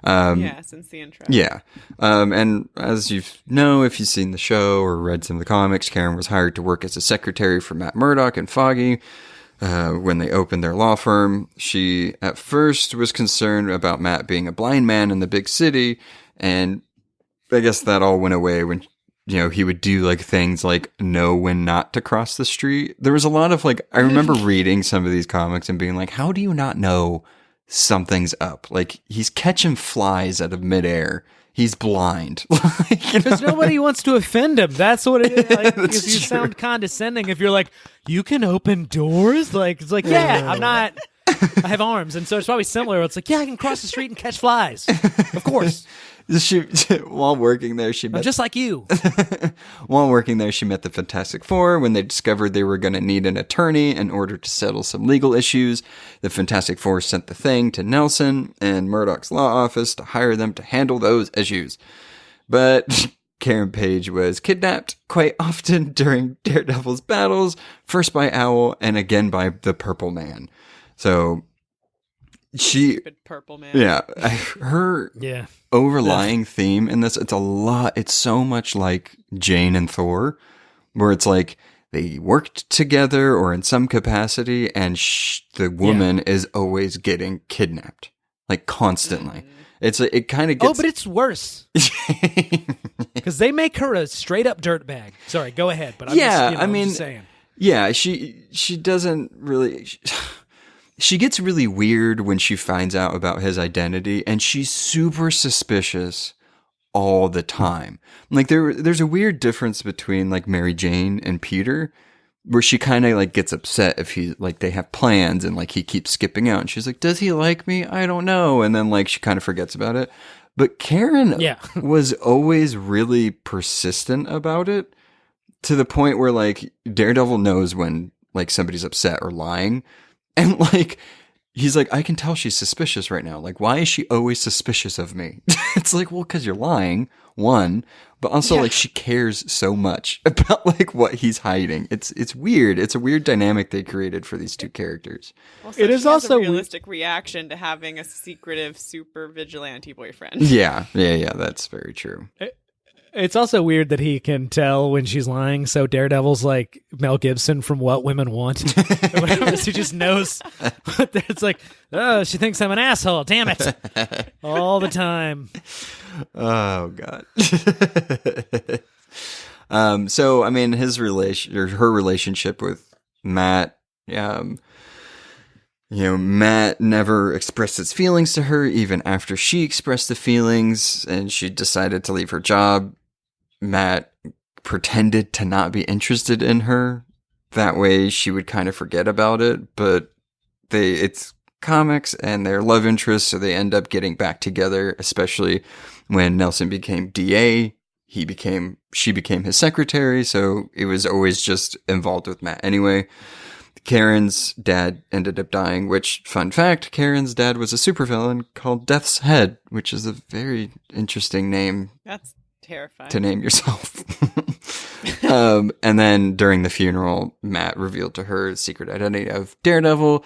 Since the intro. Yeah. And as you know, if you've seen the show or read some of the comics, Karen was hired to work as a secretary for Matt Murdock and Foggy. When they opened their law firm, she at first was concerned about Matt being a blind man in the big city. And I guess that all went away when he would do, like, things like know when not to cross the street. There was a lot of, like, I remember reading some of these comics and being like, how do you not know something's up? Like, he's catching flies out of midair. He's blind. Because nobody wants to offend him. That's what it is. Like, if you sound condescending, if you're like, you can open doors? Like, it's like, I'm not, I have arms. And so it's probably similar. It's like, I can cross the street and catch flies. Of course. While working there, she met... I'm just like you. While working there, she met the Fantastic Four. When they discovered they were going to need an attorney in order to settle some legal issues, the Fantastic Four sent the Thing to Nelson and Murdoch's law office to hire them to handle those issues. But Karen Page was kidnapped quite often during Daredevil's battles, first by Owl and again by the Purple Man. So... Stupid Purple Man. Yeah. Her overlying theme in this, it's so much like Jane and Thor, where it's like they worked together or in some capacity, and the woman is always getting kidnapped, like, constantly. It kind of gets... Oh, but it's worse. Because they make her a straight up dirtbag. Sorry, go ahead. But I'm just saying. Yeah, she doesn't really... She gets really weird when she finds out about his identity, and she's super suspicious all the time. Like, there's a weird difference between, like, Mary Jane and Peter, where she kind of, like, gets upset if they have plans and, like, he keeps skipping out. And she's like, does he like me? I don't know. And then, like, she kind of forgets about it. But Karen was always really persistent about it. to the point where like Daredevil knows when like somebody's upset or lying, and like he's like, I can tell she's suspicious right now. Like, why is she always suspicious of me? It's like, well, because you're lying, one, but also like she cares so much about like what he's hiding. It's weird. It's a weird dynamic they created for these two characters. Also, it is she has also a realistic reaction to having a secretive, super vigilante boyfriend. Yeah. That's very true. It's also weird that he can tell when she's lying. So Daredevil's like Mel Gibson from What Women Want. He just knows. It's like, oh, she thinks I'm an asshole. Damn it. All the time. Oh, God. So, I mean, her relationship with Matt, Matt never expressed his feelings to her, even after she expressed the feelings and she decided to leave her job. Matt pretended to not be interested in her. That way she would kind of forget about it, but it's comics and they're love interests, so they end up getting back together, especially when Nelson became DA. She became his secretary, so it was always just involved with Matt anyway. Karen's dad ended up dying, which, fun fact, Karen's dad was a supervillain called Death's Head, which is a very interesting name. That's terrifying. To name yourself. And then during the funeral, Matt revealed to her the secret identity of Daredevil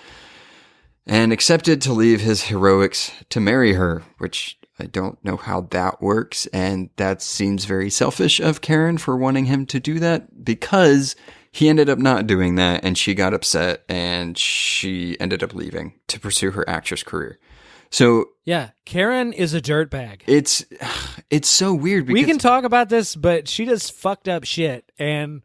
and accepted to leave his heroics to marry her, which I don't know how that works. And that seems very selfish of Karen for wanting him to do that, because he ended up not doing that, and she got upset, and she ended up leaving to pursue her actress career. So yeah, Karen is a dirtbag. It's so weird because we can talk about this, but she does fucked up shit, and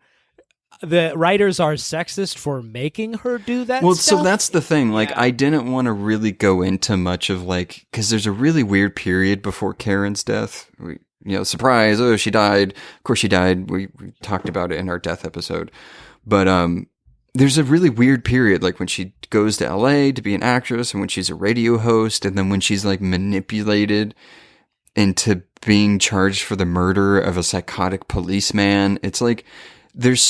the writers are sexist for making her do that. Well, stuff. so that's the thing. Like, Yeah. I didn't want to really go into much of like, because there's a really weird period before Karen's death. Surprise! Oh, she died. Of course, she died. We talked about it in our death episode, but there's a really weird period, like when she goes to LA to be an actress, and when she's a radio host, and then when she's like manipulated into being charged for the murder of a psychotic policeman. It's like it's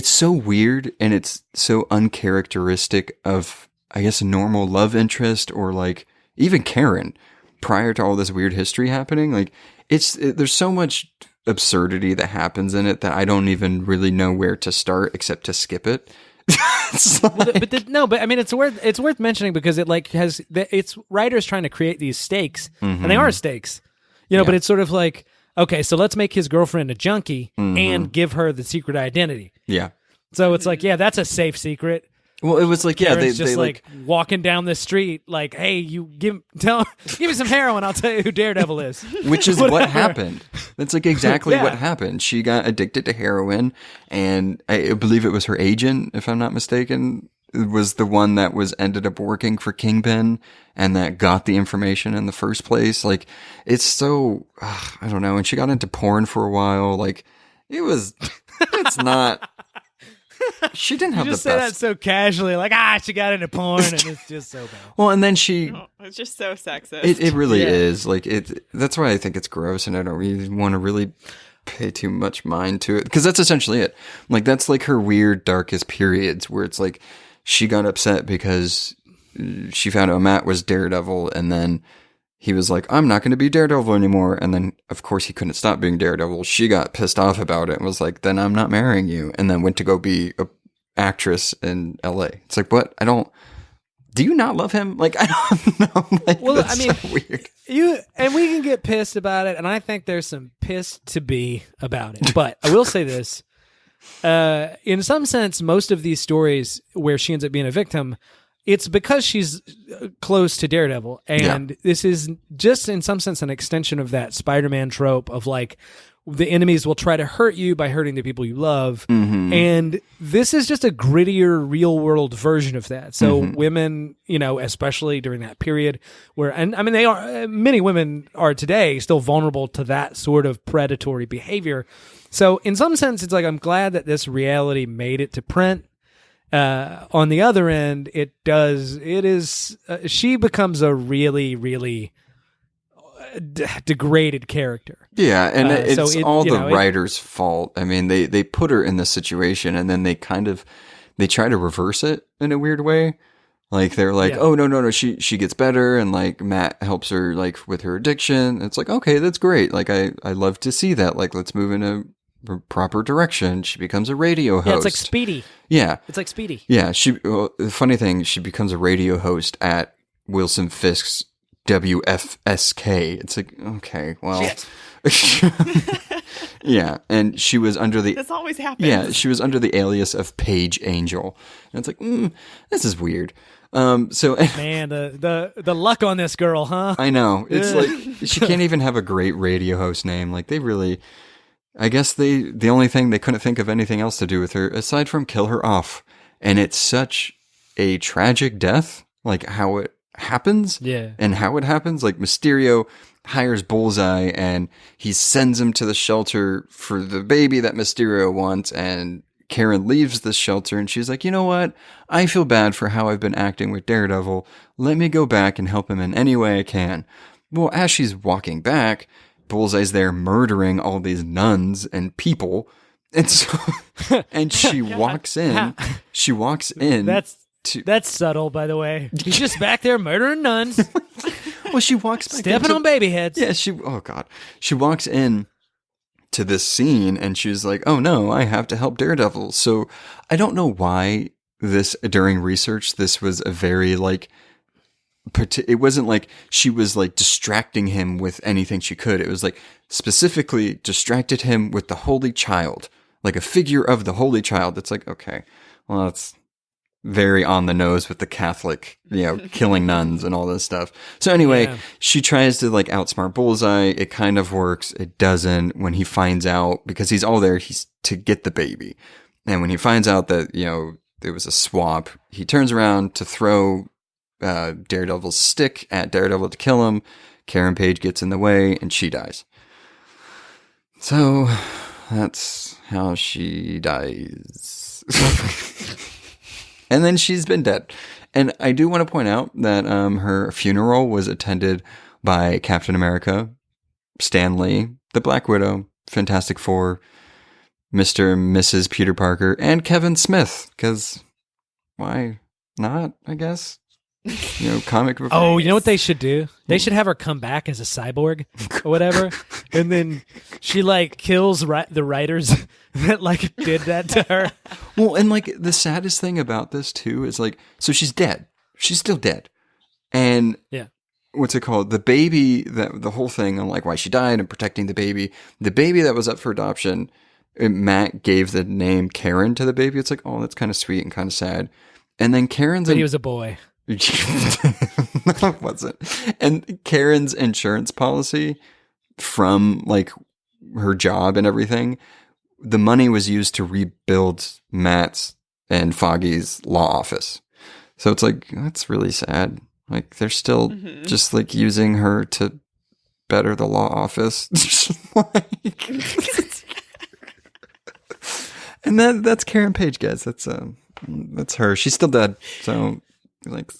so weird, and it's so uncharacteristic of, I guess, a normal love interest, or like even Karen prior to all this weird history happening. Like there's so much absurdity that happens in it that I don't even really know where to start except to skip it. But I mean, it's worth mentioning because it like it's writers trying to create these stakes, and they are stakes, But it's sort of like, okay, so let's make his girlfriend a junkie and give her the secret identity. Yeah. So it's like, yeah, that's a safe secret. Well, it was like, yeah, Karen's they just like walking down the street, like, hey, you give me some heroin, I'll tell you who Daredevil is. Which is what happened. That's like exactly what happened. She got addicted to heroin, and I believe it was her agent, if I'm not mistaken, was the one that ended up working for Kingpin and that got the information in the first place. Like, it's so, I don't know. And she got into porn for a while. Like, it's not. She didn't have you just the say best. that so casually, like, she got into porn, and it's just so bad. Well, and then It's just so sexist. It really is. Like, that's why I think it's gross, and I don't really want to really pay too much mind to it, because that's essentially it. Like, that's like her weird, darkest periods where it's like she got upset because she found out Matt was Daredevil, and then he was like, I'm not going to be Daredevil anymore. And then, of course, he couldn't stop being Daredevil. She got pissed off about it and was like, then I'm not marrying you. And then went to go be an actress in LA. It's like, what? Do you not love him? Like, I don't know. Like, well, that's I mean, so weird. And we can get pissed about it. And I think there's some piss to be about it. But I will say this. In some sense, most of these stories where she ends up being a victim, it's because she's close to Daredevil. And this is just in some sense an extension of that Spider-Man trope of like, the enemies will try to hurt you by hurting the people you love. Mm-hmm. And this is just a grittier real world version of that. So women, especially during that period many women are today still vulnerable to that sort of predatory behavior. So in some sense, it's like, I'm glad that this reality made it to print. On the other end, she becomes a really, really degraded character. Yeah, and it's so all the writer's fault. I mean, they put her in this situation, and then they try to reverse it in a weird way. Like they're like, oh no, she gets better, and like Matt helps her like with her addiction. It's like, okay, that's great. Like I love to see that. Like let's move in a proper direction. She becomes a radio host. Yeah, it's like Speedy. Yeah, it's like Speedy. Yeah, the funny thing, she becomes a radio host at Wilson Fisk's WFSK. It's like, okay, well. Yeah, and she was under the... This always happens. Yeah, she was under the alias of Paige Angel. And it's like, this is weird. So man, the luck on this girl, huh? I know. It's like, she can't even have a great radio host name. Like, they really... I guess the only thing, they couldn't think of anything else to do with her, aside from kill her off. And it's such a tragic death, like how it happens. Yeah. And how it happens. Like, Mysterio hires Bullseye and he sends him to the shelter for the baby that Mysterio wants, and Karen leaves the shelter and she's like, you know what? I feel bad for how I've been acting with Daredevil. Let me go back and help him in any way I can. Well, as she's walking back, Bullseye's there murdering all these nuns and people. And so, and she walks in. She walks in. That's subtle, by the way. He's just back there murdering nuns. Well, she walks back stepping on baby heads. Yeah, she walks in to this scene and she's like, oh no, I have to help Daredevil. So I don't know why during research, this was a very like, it wasn't like she was like distracting him with anything she could. It was like specifically distracted him with the Holy Child, like a figure of the Holy Child. It's like, okay, well, that's very on the nose with the Catholic, killing nuns and all this stuff. So anyway, she tries to like outsmart Bullseye. It kind of works. It doesn't. When he finds out, because he's all there, he's to get the baby. And when he finds out that, there was a swap, he turns around to throw Daredevil's stick at Daredevil to kill him. Karen Page gets in the way and she dies. So that's how she dies. And then she's been dead. And I do want to point out that her funeral was attended by Captain America, Stan Lee, the Black Widow, Fantastic Four, Mr. and Mrs. Peter Parker, and Kevin Smith. Because why not, I guess? Comic book. Oh, you know what they should do? They should have her come back as a cyborg or whatever, and then she like kills the writers that like did that to her. Well, and like the saddest thing about this too is like, so she's dead. She's still dead, and what's it called? The baby, that the whole thing on like why she died and protecting the baby that was up for adoption. Matt gave the name Karen to the baby. It's like, oh, that's kind of sweet and kind of sad. And then But he was a boy. No, it wasn't. And Karen's insurance policy from like her job and everything, the money was used to rebuild Matt's and Foggy's law office. So it's like, that's really sad. Like they're still just like using her to better the law office. And that's Karen Page, guys. That's her. She's still dead. So like,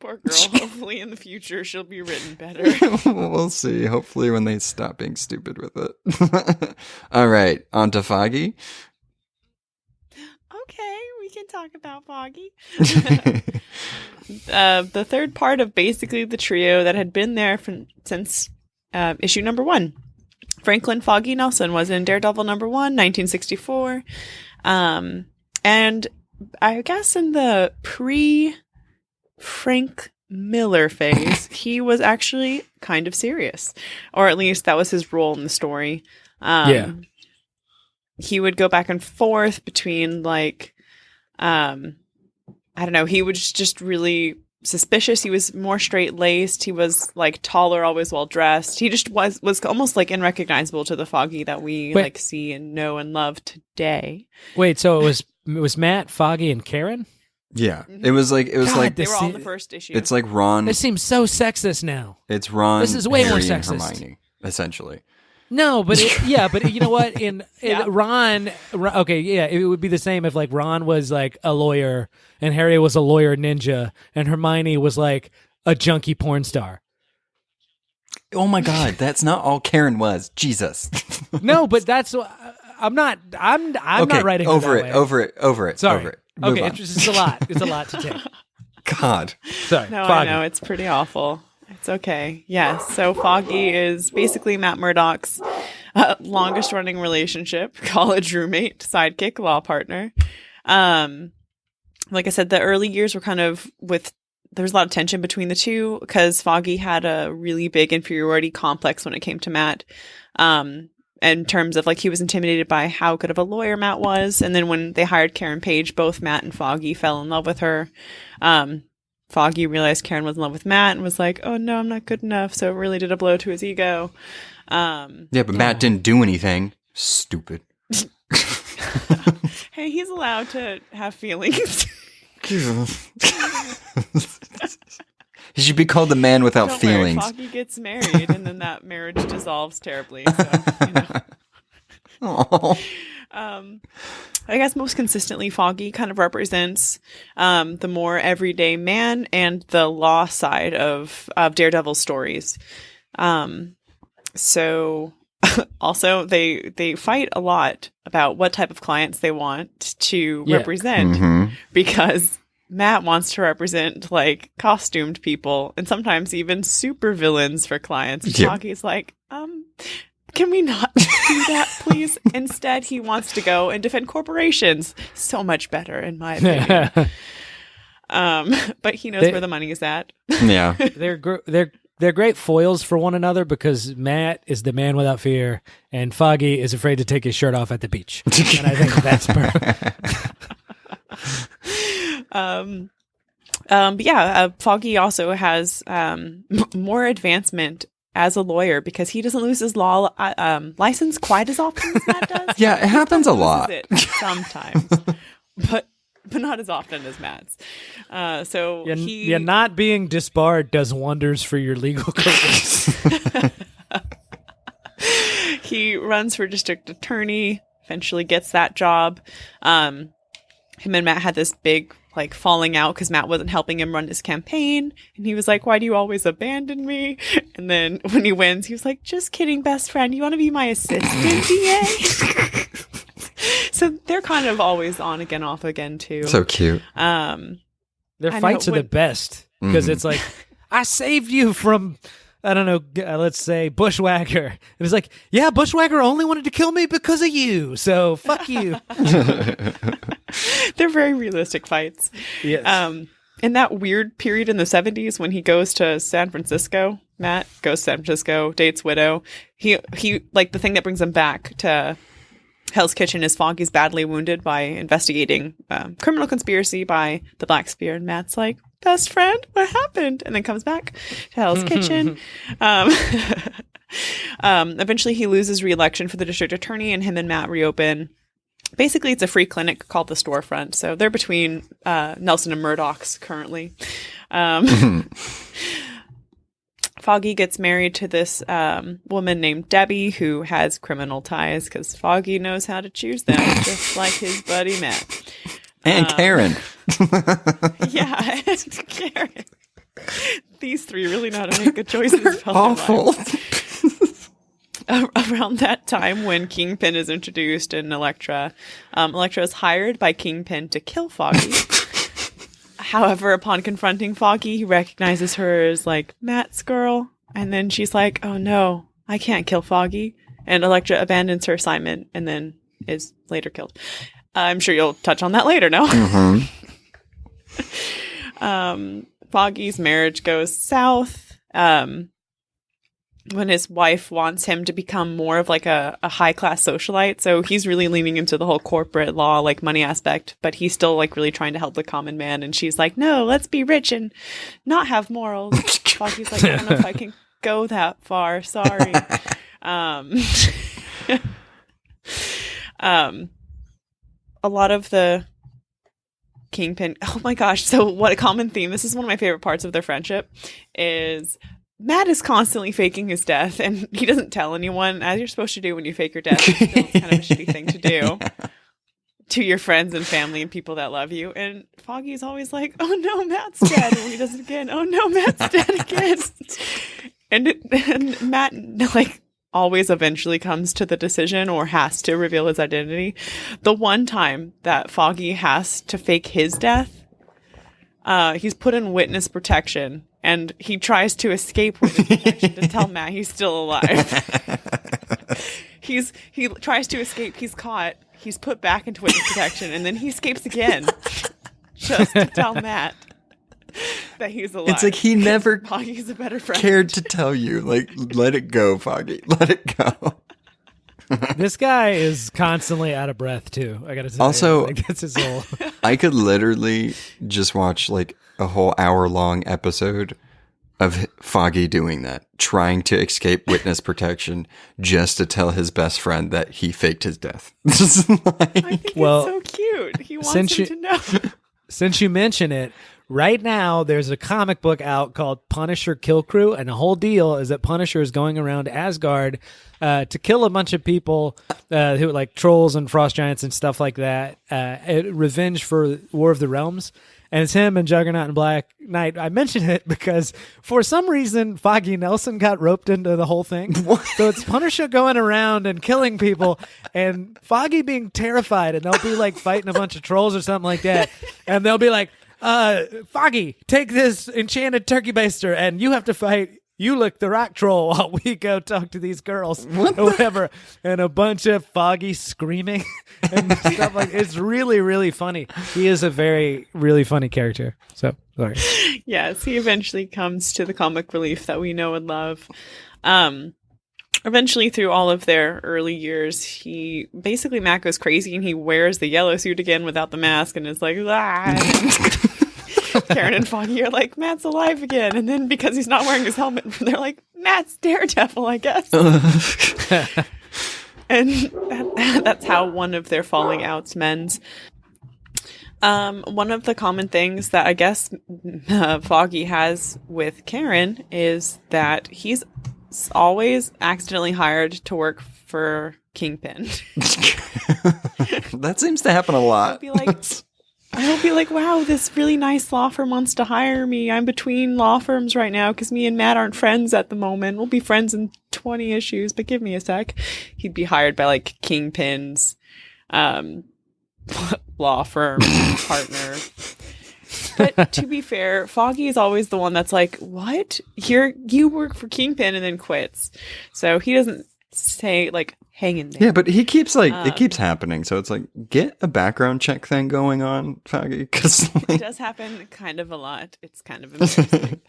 poor girl. Hopefully in the future she'll be written better. We'll see. Hopefully when they stop being stupid with it. All right, on to Foggy. Okay, we can talk about Foggy. The third part of basically the trio that had been there since issue number 1. Franklin Foggy Nelson was in Daredevil number 1, 1964. And I guess in the Frank Miller phase, he was actually kind of serious, or at least that was his role in the story. He would go back and forth between like, I don't know. He was just really suspicious. He was more straight laced. He was like taller, always well dressed. He just was almost like unrecognizable to the Foggy that we like see and know and love today. Wait, so it was Matt, Foggy, and Karen? Yeah, it was like they were all in the first issue. It's like Ron. This seems so sexist now. It's Ron. This is way Harry, more and sexist. Hermione, essentially. No, but but you know what? In Ron, it would be the same if like Ron was like a lawyer and Harry was a lawyer ninja and Hermione was like a junkie porn star. Oh my God, that's not all Karen was. Jesus. No, but that's I'm not writing her over that it, way. over it. Sorry. Over it. Move Okay, on. it's just a lot. It's a lot to take. God. Sorry. No, Foggy. I know. It's pretty awful. It's okay. Yes. So Foggy is basically Matt Murdock's longest running relationship, college roommate, sidekick, law partner. Like I said, the early years were kind of there was a lot of tension between the two because Foggy had a really big inferiority complex when it came to Matt. In terms of like he was intimidated by how good of a lawyer Matt was. And then when they hired Karen Page, both Matt and Foggy fell in love with her. Foggy realized Karen was in love with Matt and was like, oh no, I'm not good enough. So it really did a blow to his ego. Yeah, but Matt didn't do anything. Stupid. Hey, he's allowed to have feelings. He should be called the man without Don't feelings. worry, Foggy gets married and then that marriage dissolves terribly. So, you know. Aw. I guess most consistently, Foggy kind of represents the more everyday man and the law side of Daredevil's stories. So also they fight a lot about what type of clients they want to represent because Matt wants to represent like costumed people and sometimes even super villains for clients. Yep. Foggy's like, can we not do that, please? Instead, he wants to go and defend corporations. So much better, in my opinion. But he knows where the money is at. Yeah. They're great foils for one another because Matt is the man without fear and Foggy is afraid to take his shirt off at the beach. And I think that's perfect. But yeah, Foggy also has more advancement as a lawyer because he doesn't lose his law license quite as often as Matt does. Yeah, it happens a lot. It sometimes, but not as often as Matt's. So not being disbarred does wonders for your legal career. He runs for district attorney, eventually gets that job. Him and Matt had this big like falling out because Matt wasn't helping him run his campaign. And he was like, why do you always abandon me? And then when he wins, he was like, just kidding, best friend. You want to be my assistant, DA? So they're kind of always on again, off again, too. So cute. Their fights are the best because it's like, I saved you from, I don't know, let's say Bushwhacker. And it's like, yeah, Bushwhacker only wanted to kill me because of you. So fuck you. They're very realistic fights. Yes. In that weird period in the 70s when he goes to San Francisco, Matt goes to San Francisco, dates Widow. He like the thing that brings him back to Hell's Kitchen is Foggy's badly wounded by investigating criminal conspiracy by the Black Spear. And Matt's like, best friend, what happened? And then comes back to Hell's Kitchen. Eventually he loses re-election for the district attorney and him and Matt reopen. Basically, it's a free clinic called The Storefront. So they're between Nelson and Murdoch's currently. Foggy gets married to this woman named Debbie who has criminal ties because Foggy knows how to choose them, just like his buddy Matt. And Karen. Yeah, and Karen. These three really know how to make good choices. Awful. Around that time when Kingpin is introduced in Elektra, Elektra is hired by Kingpin to kill Foggy. However, upon confronting Foggy, he recognizes her as like Matt's girl. And then she's like, oh no, I can't kill Foggy. And Elektra abandons her assignment and then is later killed. I'm sure you'll touch on that later, no? Foggy's marriage goes south. When his wife wants him to become more of like a high-class socialite. So he's really leaning into the whole corporate law, like money aspect, but he's still like really trying to help the common man. And she's like, no, let's be rich and not have morals. Foggy's like, I don't know if I can go that far. Sorry. A lot of the Kingpin, oh my gosh. So what a common theme. This is one of my favorite parts of their friendship is Matt is constantly faking his death, and he doesn't tell anyone, as you're supposed to do when you fake your death. It's kind of a shitty thing to do to your friends and family and people that love you. And Foggy's always like, oh no, Matt's dead. And when he does it again, oh no, Matt's dead again. And Matt, like, always eventually comes to the decision or has to reveal his identity. The one time that Foggy has to fake his death, he's put in witness protection, and he tries to escape witness protection to tell Matt he's still alive. He tries to escape. He's caught. He's put back into witness protection, and then he escapes again just to tell Matt that he's alive. It's like he never Foggy's a better friend. cared to tell you. Like, let it go, Foggy. Let it go. This guy is constantly out of breath too. I gotta say. Also, like, that's his whole. I could literally just watch like a whole hour-long episode of Foggy doing that, trying to escape witness protection just to tell his best friend that he faked his death. Just like, I think it's so cute. He wants him to know. Since you mention it, right now there's a comic book out called Punisher Kill Crew, and the whole deal is that Punisher is going around Asgard to kill a bunch of people who like trolls and frost giants and stuff like that. Revenge for War of the Realms. And it's him and Juggernaut and Black Knight. I mention it because for some reason, Foggy Nelson got roped into the whole thing. What? So it's Punisher going around and killing people and Foggy being terrified. And they'll be like fighting a bunch of trolls or something like that. And they'll be like, Foggy, take this enchanted turkey baster and you have to fight Ulick the rock troll while we go talk to these girls or whatever. And a bunch of Foggy screaming and stuff like it's really, really funny. He is a very, really funny character. So, sorry. Yes, he eventually comes to the comic relief that we know and love. Eventually, through all of their early years, Matt goes crazy and he wears the yellow suit again without the mask and is like, ah. Karen and Foggy are like, Matt's alive again. And then because he's not wearing his helmet, they're like, Matt's Daredevil, I guess. And that's how one of their falling outs mends. One of the common things that I guess Foggy has with Karen is that he's always accidentally hired to work for Kingpin. that seems to happen a lot. I'll be like, wow, this really nice law firm wants to hire me. I'm between law firms right now because me and Matt aren't friends at the moment. We'll be friends in 20 issues, but give me a sec. He'd be hired by like Kingpin's law firm partner. But to be fair, Foggy is always the one that's like, what? You work for Kingpin and then quits. So he doesn't say like, hang in there. Yeah, but he keeps like it keeps happening, so it's like get a background check thing going on, Foggy, because it does happen kind of a lot. It's kind of embarrassing.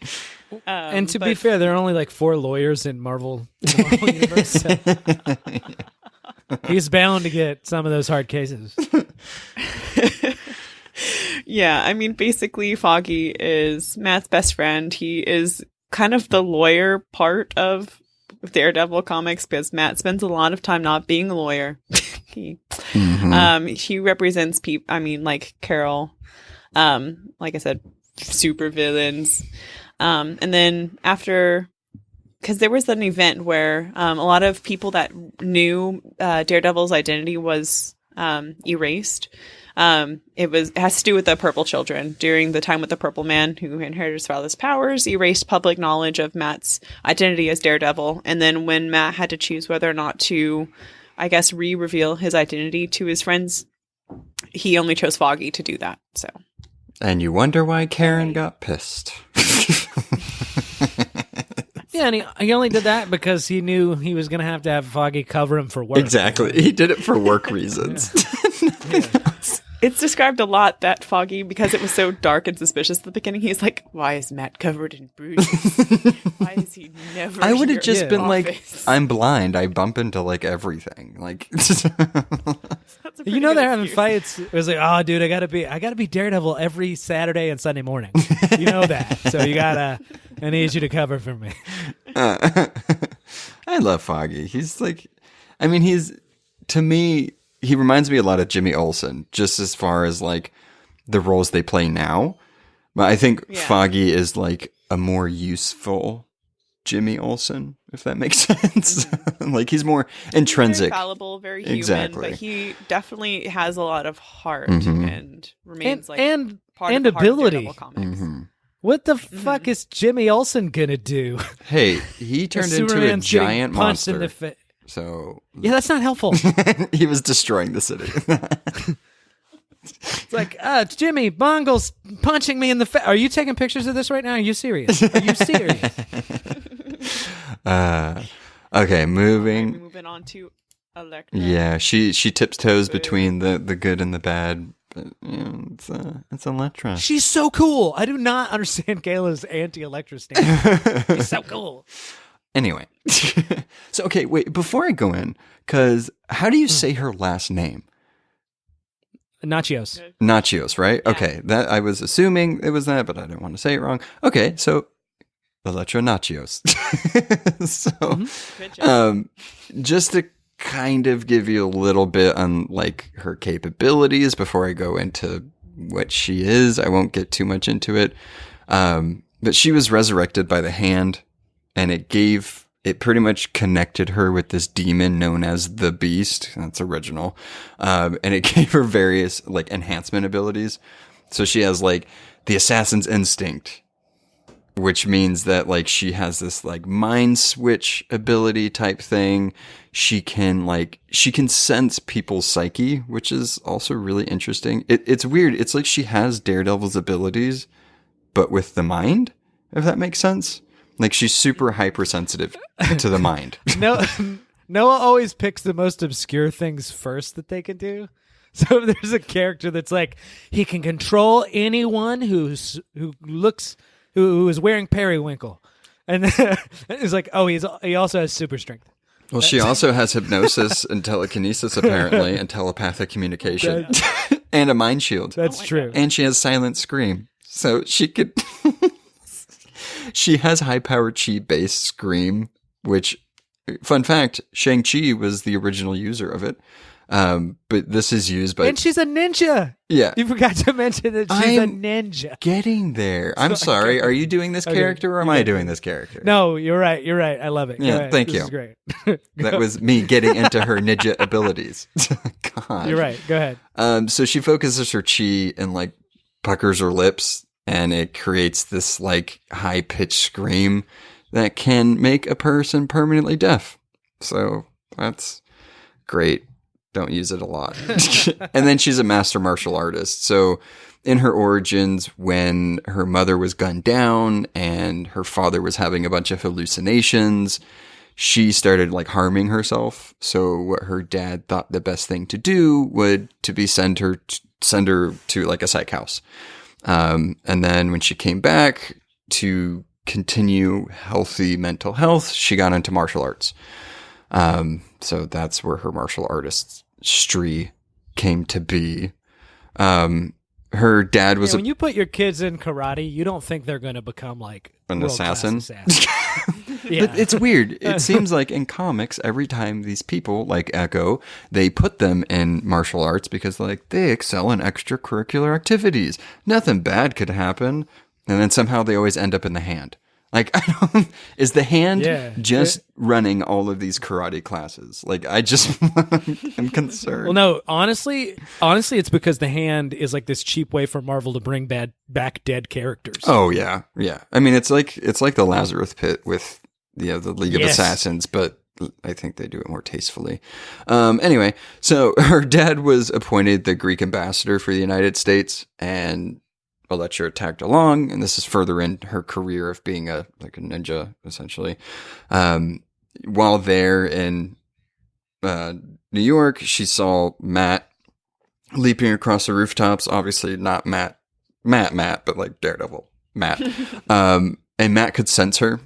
And to be fair, there are only like 4 lawyers in Marvel universe. So he's bound to get some of those hard cases. Yeah, I mean, basically, Foggy is Matt's best friend. He is kind of the lawyer part of Daredevil comics because Matt spends a lot of time not being a lawyer. He represents people. I mean, like Carol, like I said, super villains. And then after, because there was an event where a lot of people that knew Daredevil's identity was erased. It has to do with the Purple Children. During the time with the Purple Man, who inherited his father's powers, erased public knowledge of Matt's identity as Daredevil. And then when Matt had to choose whether or not to, I guess, re-reveal his identity to his friends, he only chose Foggy to do that. So, and you wonder why Karen got pissed. Yeah, and he only did that because he knew he was going to have Foggy cover him for work. Exactly. He did it for work reasons. It's described a lot that Foggy, because it was so dark and suspicious at the beginning, he's like, why is Matt covered in bruises? Why is he never I would have just been office? like, I'm blind. I bump into like everything. Like, You know they're having fights. It was like, oh, dude, I gotta be Daredevil every Saturday and Sunday morning. You know that, so I need you to cover for me. I love Foggy. He's like, I mean, to me, he reminds me a lot of Jimmy Olsen, just as far as like the roles they play now. But I think Foggy is like a more useful Jimmy Olsen, if that makes sense. Like he's more intrinsic. Very fallible, very human, but he definitely has a lot and remains and part of the ability. Daredevil comics. What the fuck is Jimmy Olsen gonna do? Hey, he turned into a Superman's getting giant punched in monster. the So yeah, that's not helpful. he was destroying the city. It's like, Jimmy, Bongle's punching me in the face. Are you taking pictures of this right now? Are you serious? Are you serious? Okay, moving on to Elektra. Yeah, she tiptoes between the good and the bad. But, it's Elektra. She's so cool. I do not understand Kayla's anti-Elektra stance. She's so cool. Anyway, so okay, wait, before I go in, because how do you say her last name? Nachios. Nachios, right? Yeah. Okay, that I was assuming it was that, but I didn't want to say it wrong. Okay, so Elektra Nachios. So, Good job. just to kind of give you a little bit on like her capabilities before I go into what she is. I won't get too much into it. But she was resurrected by the hand, and it pretty much connected her with this demon known as the Beast. That's original. And it gave her various like enhancement abilities. So she has like the assassin's instinct, which means that like she has this like mind switch ability type thing. She can sense people's psyche, which is also really interesting. It's weird. It's like she has Daredevil's abilities, but with the mind, if that makes sense. Like she's super hypersensitive to the mind. Noah always picks the most obscure things first that they can do. So there's a character that's like, he can control anyone who is wearing periwinkle. And it's like, oh, he also has super strength. Well, she also has hypnosis and telekinesis, apparently, and telepathic communication, and a mind shield. That's true. And she has silent scream. So she could... She has high-powered chi-based scream, which, fun fact, Shang-Chi was the original user of it. But this is used by... And she's a ninja. Yeah. You forgot to mention that she's a ninja. Getting there. I'm sorry. Are you doing this character or am I doing this character? No, you're right. You're right. I love it. Yeah, thank you. This is great. That was me getting into her ninja abilities. God. You're right. Go ahead. So she focuses her chi and like puckers her lips, and it creates this like high pitched scream that can make a person permanently deaf. So that's great. Don't use it a lot. And then she's a master martial artist. So in her origins, when her mother was gunned down and her father was having a bunch of hallucinations, she started like harming herself. So what her dad thought the best thing to do would to be send her to like a psych house. And then when she came back to continue healthy mental health, she got into martial arts. So that's where her martial artistry came to be. Her dad was when you put your kids in karate, you don't think they're going to become like an assassin. Yeah. But it's weird. It seems like in comics, every time these people like Echo, they put them in martial arts because like they excel in extracurricular activities. Nothing bad could happen. And then somehow they always end up in the hand. Like, is the hand just running all of these karate classes? Like, I'm concerned. Well, no, honestly, it's because the hand is like this cheap way for Marvel to bring back dead characters. Oh yeah, yeah. I mean, it's like the Lazarus Pit with the League of Assassins, but I think they do it more tastefully. Anyway, so her dad was appointed the Greek ambassador for the United States, and Elektra tagged along, and this is further in her career of being a ninja, essentially. While there in New York, she saw Matt leaping across the rooftops. Obviously, not Matt, but like Daredevil, Matt. And Matt could sense her,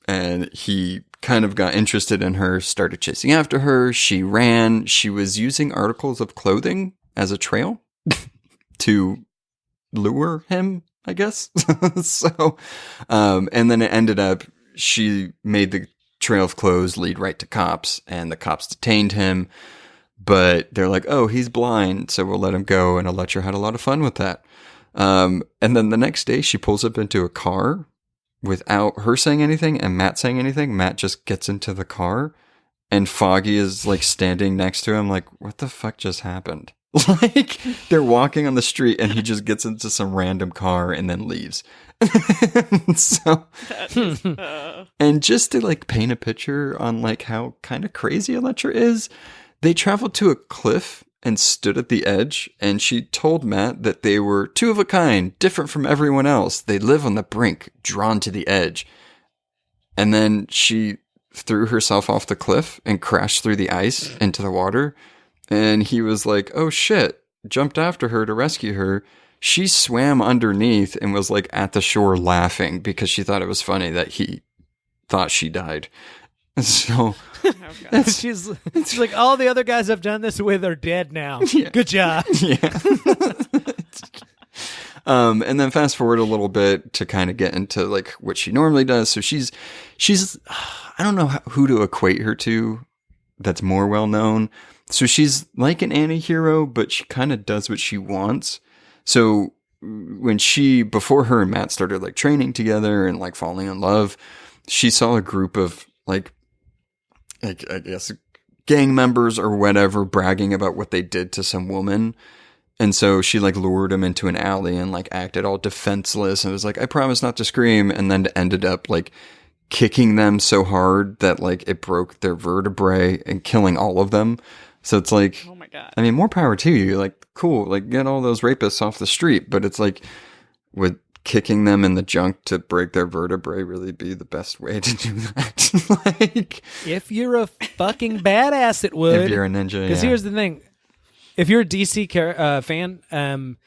and he kind of got interested in her, started chasing after her. She ran. She was using articles of clothing as a trail to lure him, I guess. So, and then it ended up, she made the trail of clothes lead right to cops, and the cops detained him, but they're like, oh, he's blind, so we'll let him go. And Elektra had a lot of fun with that. And then the next day she pulls up into a car without her saying anything and Matt saying anything. Matt just gets into the car, and Foggy is like standing next to him like, what the fuck just happened? Like, they're walking on the street and he just gets into some random car and then leaves. So, and just to like paint a picture on like how kind of crazy Elektra is, they traveled to a cliff and stood at the edge, and she told Matt that they were two of a kind, different from everyone else. They live on the brink, drawn to the edge. And then she threw herself off the cliff and crashed through the ice into the water. And he was like, oh shit, jumped after her to rescue her. She swam underneath and was like at the shore laughing because she thought it was funny that he thought she died. So she's like, all the other guys I've done this with are dead now. Yeah. Good job. Yeah. And then fast forward a little bit to kind of get into like what she normally does. So she's I don't know who to equate her to that's more well known. So she's like an anti-hero, but she kind of does what she wants. So when before her and Matt started like training together and like falling in love, she saw a group of like I guess gang members or whatever bragging about what they did to some woman. And so she like lured him into an alley and like acted all defenseless and was like, I promise not to scream. And then ended up like kicking them so hard that like it broke their vertebrae and killing all of them. So it's like, oh my God. I mean, more power to you. Like, cool. Like, get all those rapists off the street. But it's like, would kicking them in the junk to break their vertebrae really be the best way to do that? Like, if you're a fucking badass, it would. If you're a ninja, because here's the thing: if you're a DC fan,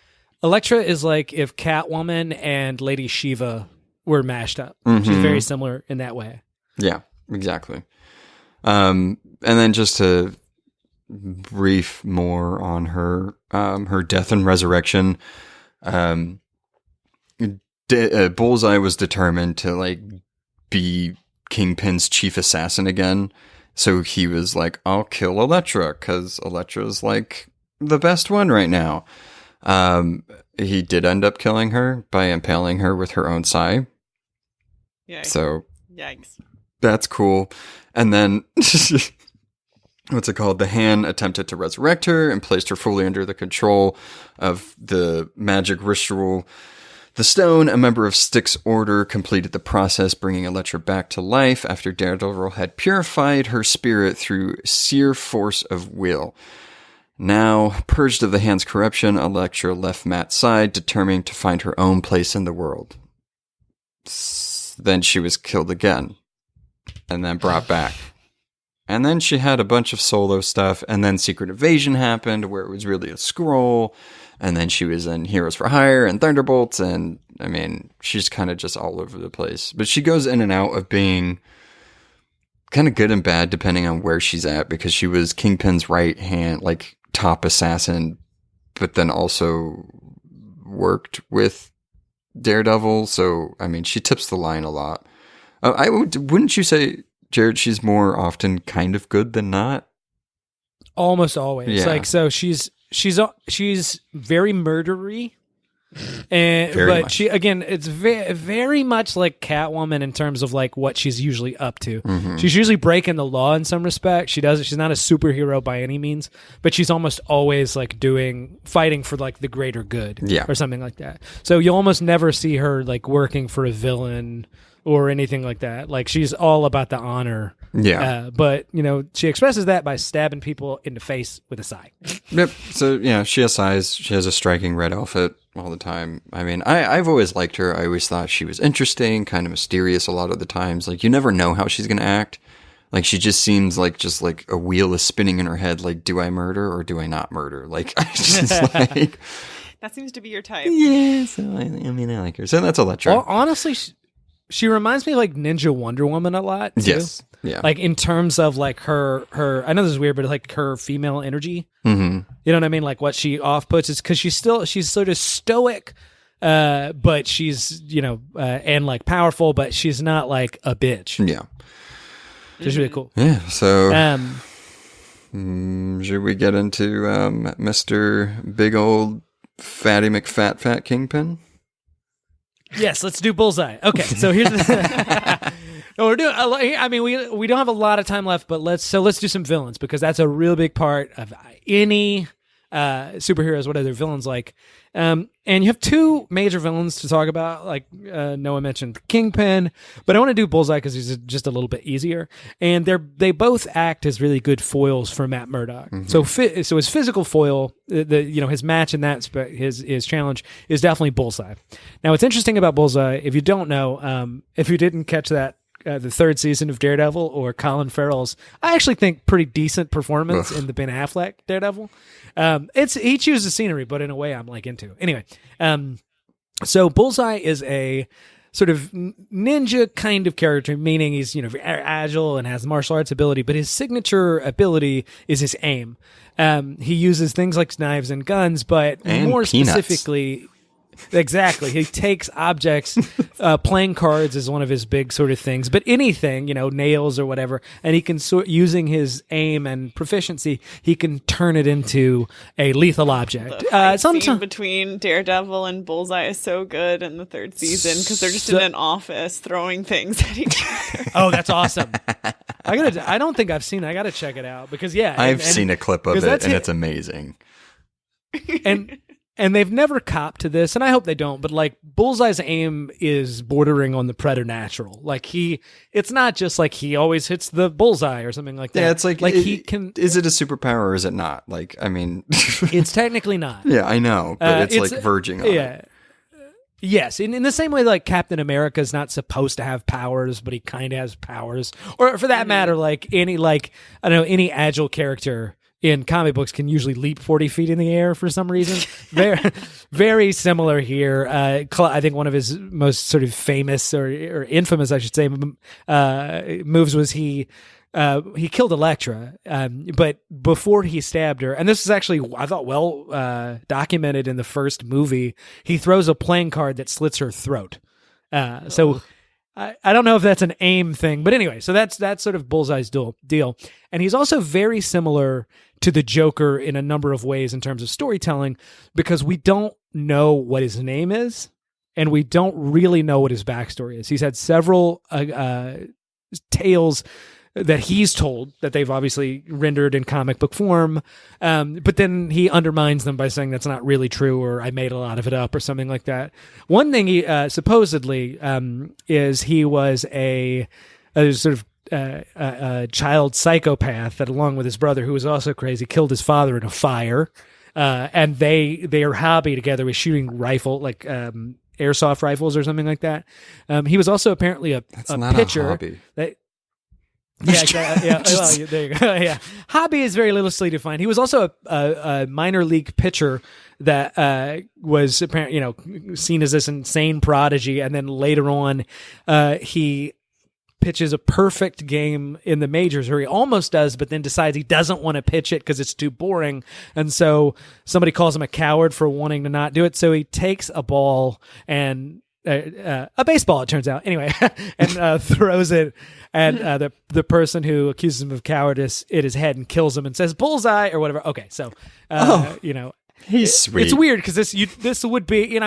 Elektra is like if Catwoman and Lady Shiva were mashed up. Mm-hmm. She's very similar in that way. Yeah, exactly. And then just to brief more on her death and resurrection. Bullseye was determined to like be Kingpin's chief assassin again. So he was like, I'll kill Elektra because Elektra's like the best one right now. He did end up killing her by impaling her with her own sai. Yikes. So yikes. That's cool. And then what's it called? The hand attempted to resurrect her and placed her fully under the control of the magic ritual. The stone, a member of Styx's order, completed the process, bringing Elektra back to life after Daredevil had purified her spirit through sheer force of will. Now, purged of the hand's corruption, Elektra left Matt's side, determined to find her own place in the world. Then she was killed again, and then brought back. And then she had a bunch of solo stuff, and then Secret Invasion happened, where it was really a scroll. And then she was in Heroes for Hire and Thunderbolts. And I mean, she's kind of just all over the place. But she goes in and out of being kind of good and bad depending on where she's at, because she was Kingpin's right hand, like top assassin, but then also worked with Daredevil. So, I mean, she tips the line a lot. Wouldn't you say, Jared, she's more often kind of good than not? Almost always. Yeah. Like, so she's very murdery, but she, again, it's very much like Catwoman in terms of like what she's usually up to. Mm-hmm. She's usually breaking the law in some respect. She's not a superhero by any means, but she's almost always like fighting for like the greater good, or something like that. So you almost never see her like working for a villain or anything like that. Like, she's all about the honor. Yeah. But, you know, she expresses that by stabbing people in the face with a sai. Yep. So, yeah, she has sais. She has a striking red outfit all the time. I mean, I've always liked her. I always thought she was interesting, kind of mysterious a lot of the times. Like, you never know how she's going to act. Like, she just seems like a wheel is spinning in her head. Like, do I murder or do I not murder? Like, I just like... That seems to be your type. Yeah. So, I mean, I like her. So that's Elektra. Well, honestly... She reminds me of like Ninja Wonder Woman a lot, too. Yes. Yeah. Like in terms of like her I know this is weird, but like her female energy. Mm-hmm. You know what I mean? Like what she off-puts is because she's sort of stoic, but she's, you know, and like powerful, but she's not like a bitch. Yeah. Which is really cool. Yeah. So should we get into Mr. Big Old Fatty McFat Kingpin? Yes, let's do Bullseye. Okay, so here's the we're doing. I mean, we don't have a lot of time left, but let's do some villains, because that's a real big part of any superheroes, what are their villains like? And you have two major villains to talk about, like Noah mentioned Kingpin, but I want to do Bullseye because he's just a little bit easier. And they both act as really good foils for Matt Murdock. So his physical foil, his match in that his challenge is definitely Bullseye. Now, what's interesting about Bullseye, if you don't know, if you didn't catch that. The third season of Daredevil or Colin Farrell's, I actually think pretty decent performance in the Ben Affleck Daredevil. He chooses scenery, but in a way I'm like into. Anyway, so Bullseye is a sort of ninja kind of character, meaning he's very agile and has martial arts ability, but his signature ability is his aim. He uses things like knives and guns, but and more peanuts. Specifically. Exactly. He takes objects, playing cards is one of his big sort of things, but anything, nails or whatever, and he can, using his aim and proficiency, he can turn it into a lethal object. The scene between Daredevil and Bullseye is so good in the third season because they're just in an office throwing things at each other. Oh, that's awesome. I don't think I've seen it. I got to check it out because, I've seen a clip of it, and it's amazing. And they've never copped to this, and I hope they don't, but like Bullseye's aim is bordering on the preternatural. Like it's not just like he always hits the bullseye or something like that. Yeah, it's like he can. Is it a superpower or is it not? Like, I mean, it's technically not. Yeah, I know, but it's like verging on it. Yes, in the same way like Captain America is not supposed to have powers, but he kind of has powers. Or for that matter, like any agile character in comic books can usually leap 40 feet in the air for some reason. Very, very similar here. I think one of his most sort of famous or infamous, I should say, moves was he killed Elektra, but before he stabbed her, and this is actually, I thought, well documented in the first movie, he throws a playing card that slits her throat. So I don't know if that's an aim thing, but anyway, so that's sort of Bullseye's deal. And he's also very similar to the Joker in a number of ways in terms of storytelling, because we don't know what his name is, and we don't really know what his backstory is. He's had several tales that he's told that they've obviously rendered in comic book form, but then he undermines them by saying that's not really true, or I made a lot of it up, or something like that. One thing he supposedly is he was a sort of a child psychopath that, along with his brother, who was also crazy, killed his father in a fire, and their hobby together was shooting airsoft rifles or something like that. He was also apparently a pitcher. A hobby. Yeah, well, there you go. Yeah, hobby is very loosely defined. He was also a minor league pitcher that was apparently seen as this insane prodigy, and then later on, he pitches a perfect game in the majors, or he almost does, but then decides he doesn't want to pitch it because it's too boring, and so somebody calls him a coward for wanting to not do it. So he takes a ball and a baseball, it turns out, anyway, and throws it at the person who accuses him of cowardice in his head and kills him and says bullseye or whatever. Okay, so he's sweet. It's weird because this would be,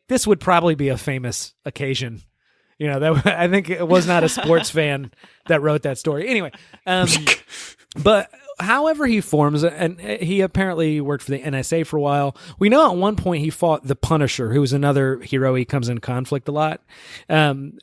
this would probably be a famous occasion. I think it was not a sports fan that wrote that story. Anyway, but however he forms, and he apparently worked for the NSA for a while. We know at one point he fought the Punisher, who was another hero he comes in conflict a lot,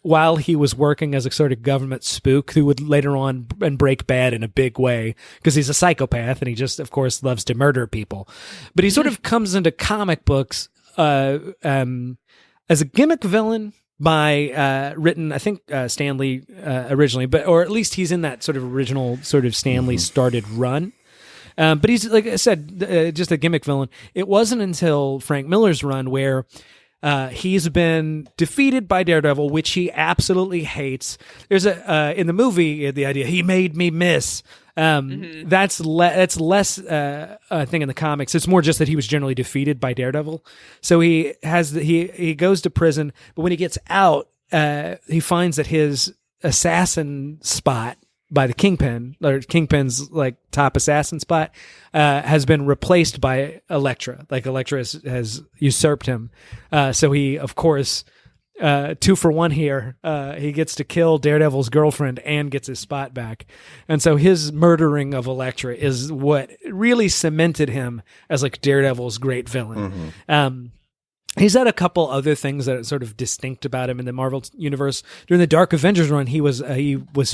while he was working as a sort of government spook who would later on and break bad in a big way because he's a psychopath and he just, of course, loves to murder people. But he sort of comes into comic books as a gimmick villain written, I think, Stan Lee originally, or at least he's in that sort of original sort of Stan Lee started run. But he's, like I said, just a gimmick villain. It wasn't until Frank Miller's run where he's been defeated by Daredevil, which he absolutely hates. There's in the movie, the idea, he made me miss. That's less a thing in the comics. It's more just that he was generally defeated by Daredevil. So he goes to prison, but when he gets out, he finds that his assassin spot by the Kingpin, or Kingpin's top assassin spot, has been replaced by Elektra. Like Elektra has usurped him. So he, of course, two for one here. He gets to kill Daredevil's girlfriend and gets his spot back. And so his murdering of Elektra is what really cemented him as like Daredevil's great villain. He's had a couple other things that are sort of distinct about him in the Marvel universe. During the Dark Avengers run, he was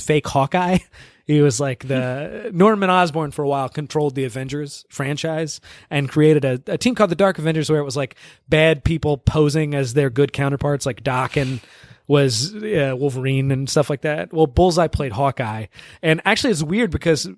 fake Hawkeye. He was like the Norman Osborn for a while controlled the Avengers franchise and created a team called the Dark Avengers where it was like bad people posing as their good counterparts, like Doc and was Wolverine and stuff like that. Well, Bullseye played Hawkeye. And actually it's weird because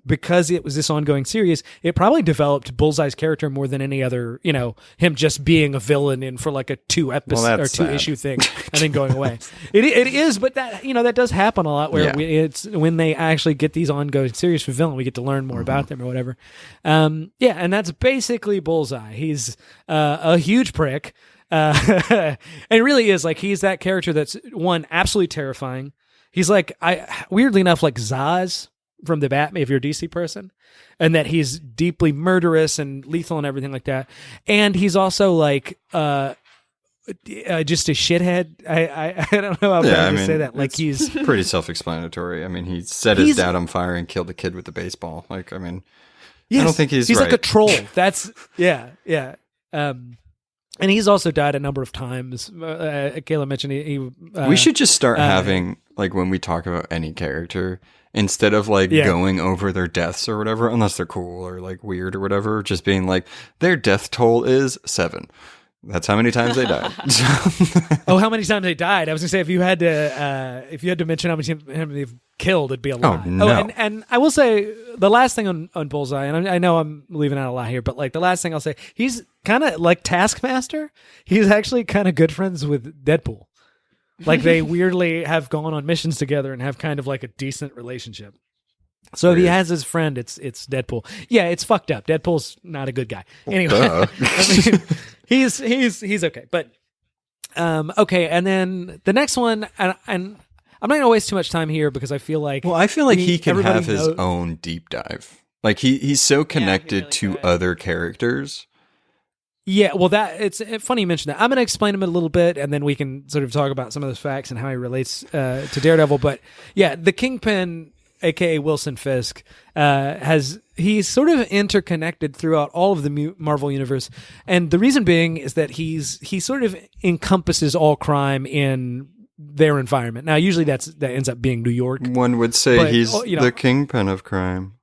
it was this ongoing series, it probably developed Bullseye's character more than any other, him just being a villain in for like a two issue thing and then going away. It is, but that, that does happen a lot where it's when they actually get these ongoing series for villain, we get to learn more about them or whatever. And that's basically Bullseye. He's a huge prick. And it really is like he's that character that's one absolutely terrifying. He's like weirdly enough like Zaz from the Batman if you're a DC person, and that he's deeply murderous and lethal and everything like that. And he's also like just a shithead. I don't know how bad to say that. Like he's pretty self-explanatory. I mean, he set his dad on fire and killed a kid with a baseball. Like, I mean, yes, I don't think he's right. Like a troll. That's yeah. And he's also died a number of times. Kayla mentioned he we should just start having, like, when we talk about any character, instead of, like, going over their deaths or whatever, unless they're cool or, like, weird or whatever, just being like, their death toll is 7. That's how many times they died. Oh, how many times they died? I was gonna say if you had to mention how many they've killed, it'd be a lot. Oh, no. And I will say the last thing on Bullseye, and I know I'm leaving out a lot here, but like the last thing I'll say, he's kind of like Taskmaster. He's actually kind of good friends with Deadpool. Like they weirdly have gone on missions together and have kind of like a decent relationship. So if he has his friend, it's Deadpool. Yeah, it's fucked up. Deadpool's not a good guy. Anyway, I mean, he's okay. But okay, and then the next one, and I'm not going to waste too much time here because I feel like he can have his own deep dive. Like he's so connected to other characters. Yeah, well, it's funny you mentioned that. I'm going to explain him a little bit, and then we can sort of talk about some of those facts and how he relates to Daredevil. But yeah, the Kingpin, aka Wilson Fisk, he's sort of interconnected throughout all of the Marvel universe, and the reason being is that he sort of encompasses all crime in their environment. Now, usually that ends up being New York. One would say he's the kingpin of crime.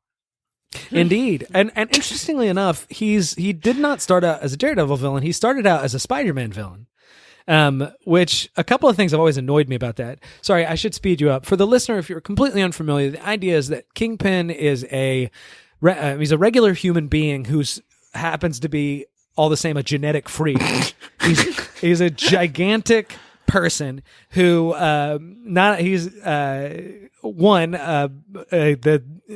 Indeed, and interestingly enough, he did not start out as a Daredevil villain. He started out as a Spider-Man villain. Which a couple of things have always annoyed me about that. Sorry, I should speed you up. For the listener, if you're completely unfamiliar, the idea is that Kingpin is he's a regular human being who happens to be all the same a genetic freak. he's a gigantic person who the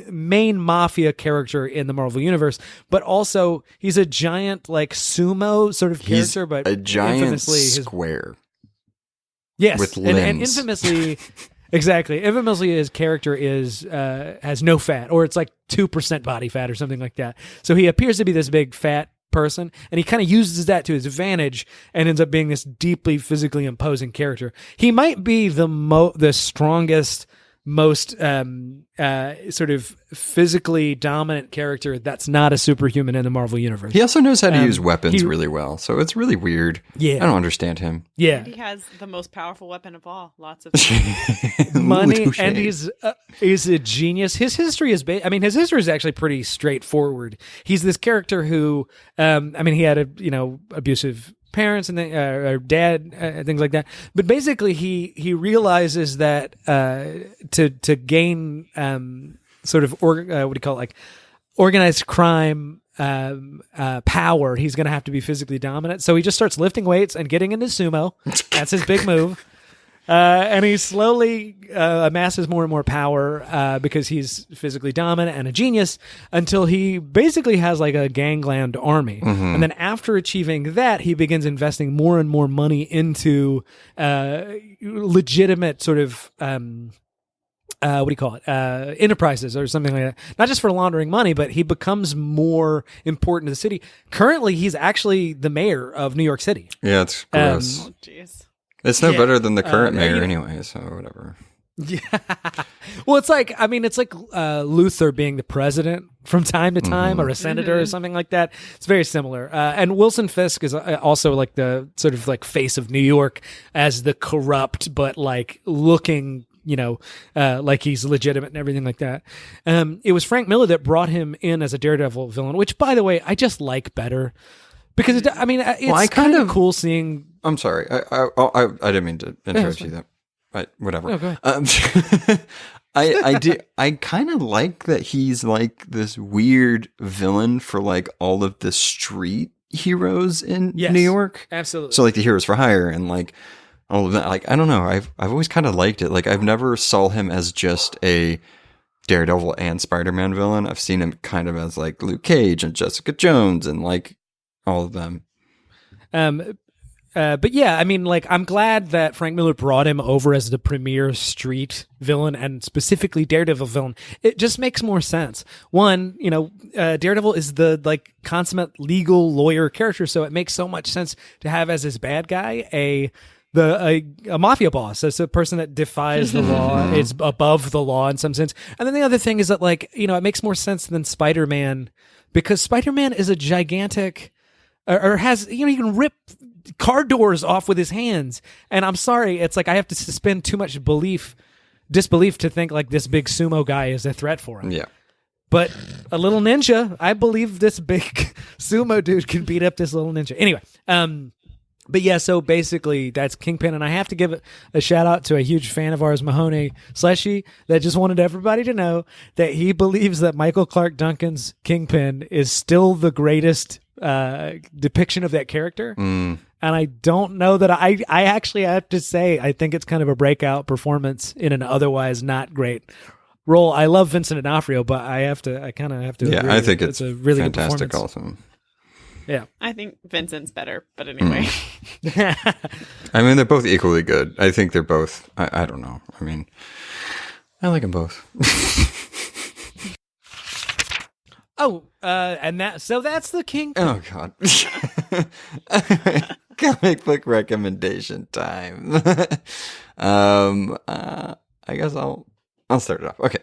main mafia character in the Marvel universe, but also he's a giant like sumo sort of character, but a giant square. Yes, with limbs. And infamously, exactly. Infamously, his character has no fat, or it's like 2% body fat, or something like that. So he appears to be this big fat person, and he kind of uses that to his advantage and ends up being this deeply physically imposing character. He might be the strongest, most sort of physically dominant character that's not a superhuman in the Marvel universe. He also knows how to use weapons really well, so it's really weird. Yeah, I don't understand him. Yeah, and he has the most powerful weapon of all. Lots of money, and he's a genius. His history is actually pretty straightforward. He's this character who, he had abusive parents and or dad, things like that. But basically, he realizes that to gain sort of organized crime power, he's going to have to be physically dominant. So he just starts lifting weights and getting into sumo. That's his big move. And he slowly amasses more and more power because he's physically dominant and a genius until he basically has like a gangland army. Mm-hmm. And then after achieving that, he begins investing more and more money into legitimate sort of enterprises or something like that. Not just for laundering money, but he becomes more important to the city. Currently, he's actually the mayor of New York City. Yeah, it's gross. Oh, jeez. It's no Yeah. better than the current mayor you know- anyway, so whatever. Yeah. Well, it's like Luther being the president from time to time, or a senator or something like that. It's very similar. And Wilson Fisk is also like the sort of like face of New York as the corrupt, but like looking, like he's legitimate and everything like that. It was Frank Miller that brought him in as a Daredevil villain, which, by the way, I just like better because it's kind of cool seeing. I'm sorry. I didn't mean to interrupt you there. But whatever. No, go ahead. I kind of like that he's like this weird villain for like all of the street heroes in New York. Absolutely. So like the Heroes for Hire and like all of that. Like, I don't know. I've always kind of liked it. Like, I've never saw him as just a Daredevil and Spider-Man villain. I've seen him kind of as like Luke Cage and Jessica Jones and like all of them. But yeah, I'm glad that Frank Miller brought him over as the premier street villain and specifically Daredevil villain. It just makes more sense. One, Daredevil is the like consummate legal lawyer character, so it makes so much sense to have as his bad guy a mafia boss, as a person that defies the law, is above the law in some sense. And then the other thing is that it makes more sense than Spider-Man, because Spider-Man is a gigantic, or has, he can rip car doors off with his hands. And I'm sorry, it's like I have to suspend too much disbelief to think like this big sumo guy is a threat for him. Yeah. But a little ninja, I believe this big sumo dude can beat up this little ninja. Anyway, but yeah, so basically that's Kingpin, and I have to give a shout out to a huge fan of ours, Mahoney Slushy, that just wanted everybody to know that he believes that Michael Clark Duncan's Kingpin is still the greatest depiction of that character. And I don't know that I actually have to say I think it's kind of a breakout performance in an otherwise not great role. I love Vincent D'Onofrio, but I kind of have to. Yeah, agree I think it's a really fantastic. good performance. Also, yeah, I think Vincent's better, but anyway. I mean, they're both equally good. I think they're both. I don't know. I mean, I like them both. So that's the Kingpin. Oh God. Comic book recommendation time. I guess I'll start it off. Okay.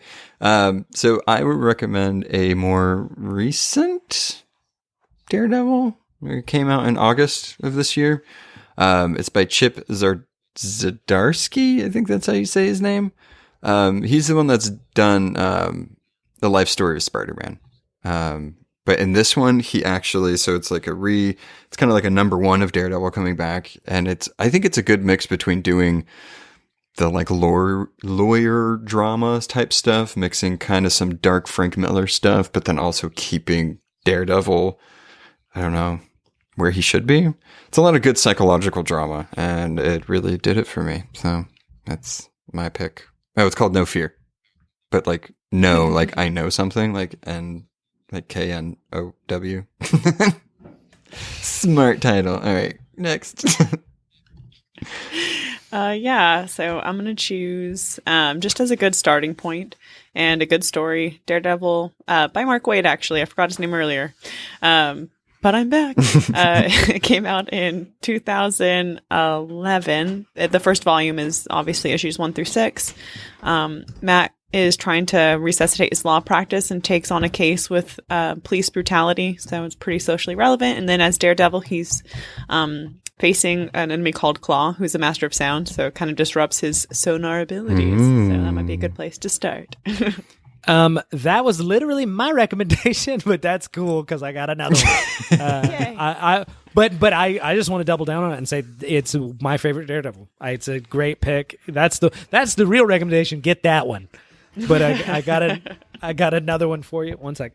So I would recommend a more recent Daredevil. It came out in August of this year. It's by Chip Zdarsky. I think that's how you say his name. He's the one that's done the life story of Spider-Man. But in this one, he actually, so it's like it's kind of like a number one of Daredevil coming back. And I think it's a good mix between doing the like lawyer drama type stuff, mixing kind of some dark Frank Miller stuff, but then also keeping Daredevil, I don't know, where he should be. It's a lot of good psychological drama, and it really did it for me. So that's my pick. Oh, it's called No Fear, but like, no, like I know something, like, and like KNOW. Smart title. All right, next. Yeah, so I'm going to choose, just as a good starting point and a good story, Daredevil, by Mark Waid, actually. I forgot his name earlier. But I'm back. It came out in 2011. The first volume is obviously issues 1 through 6. Matt is trying to resuscitate his law practice and takes on a case with police brutality. So it's pretty socially relevant. And then as Daredevil, he's facing an enemy called Claw, who's a master of sound. So it kind of disrupts his sonar abilities. So that might be a good place to start. That was literally my recommendation, but that's cool because I got another one. But I just want to double down on it and say it's my favorite Daredevil. It's a great pick. That's the real recommendation. Get that one. But I got another one for you. One sec.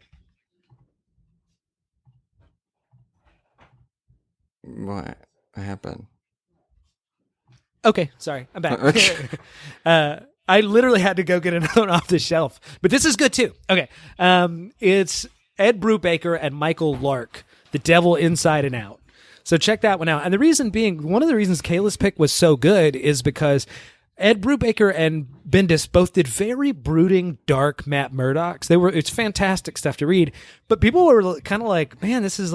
What happened? Okay, sorry, I'm back. I literally had to go get another one off the shelf, but this is good too. Okay, it's Ed Brubaker and Michael Lark, The Devil Inside and Out. So check that one out. And the reason being, one of the reasons Kayla's pick was so good is because Ed Brubaker and Bendis both did very brooding, dark Matt Murdochs. It's fantastic stuff to read, but people were kind of like, man, this is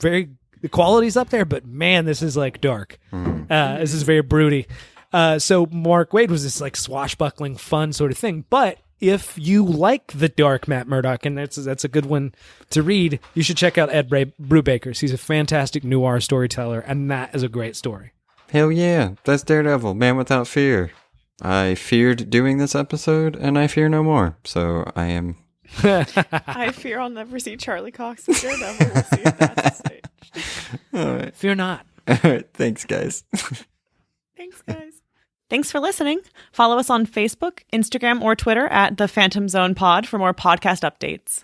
very the quality's up there, but man, this is like dark. This is very broody. So Mark Waid was this like swashbuckling, fun sort of thing. But if you like the dark Matt Murdock, and that's a good one to read, you should check out Ed Brubaker's. He's a fantastic noir storyteller, and that is a great story. Hell yeah, that's Daredevil, Man Without Fear. I feared doing this episode, and I fear no more. So I am... I fear I'll never see Charlie Cox as Daredevil. We'll see if that's a stage. All right. Fear not. All right, thanks, guys. Thanks, guys. Thanks for listening. Follow us on Facebook, Instagram, or Twitter at The Phantom Zone Pod for more podcast updates.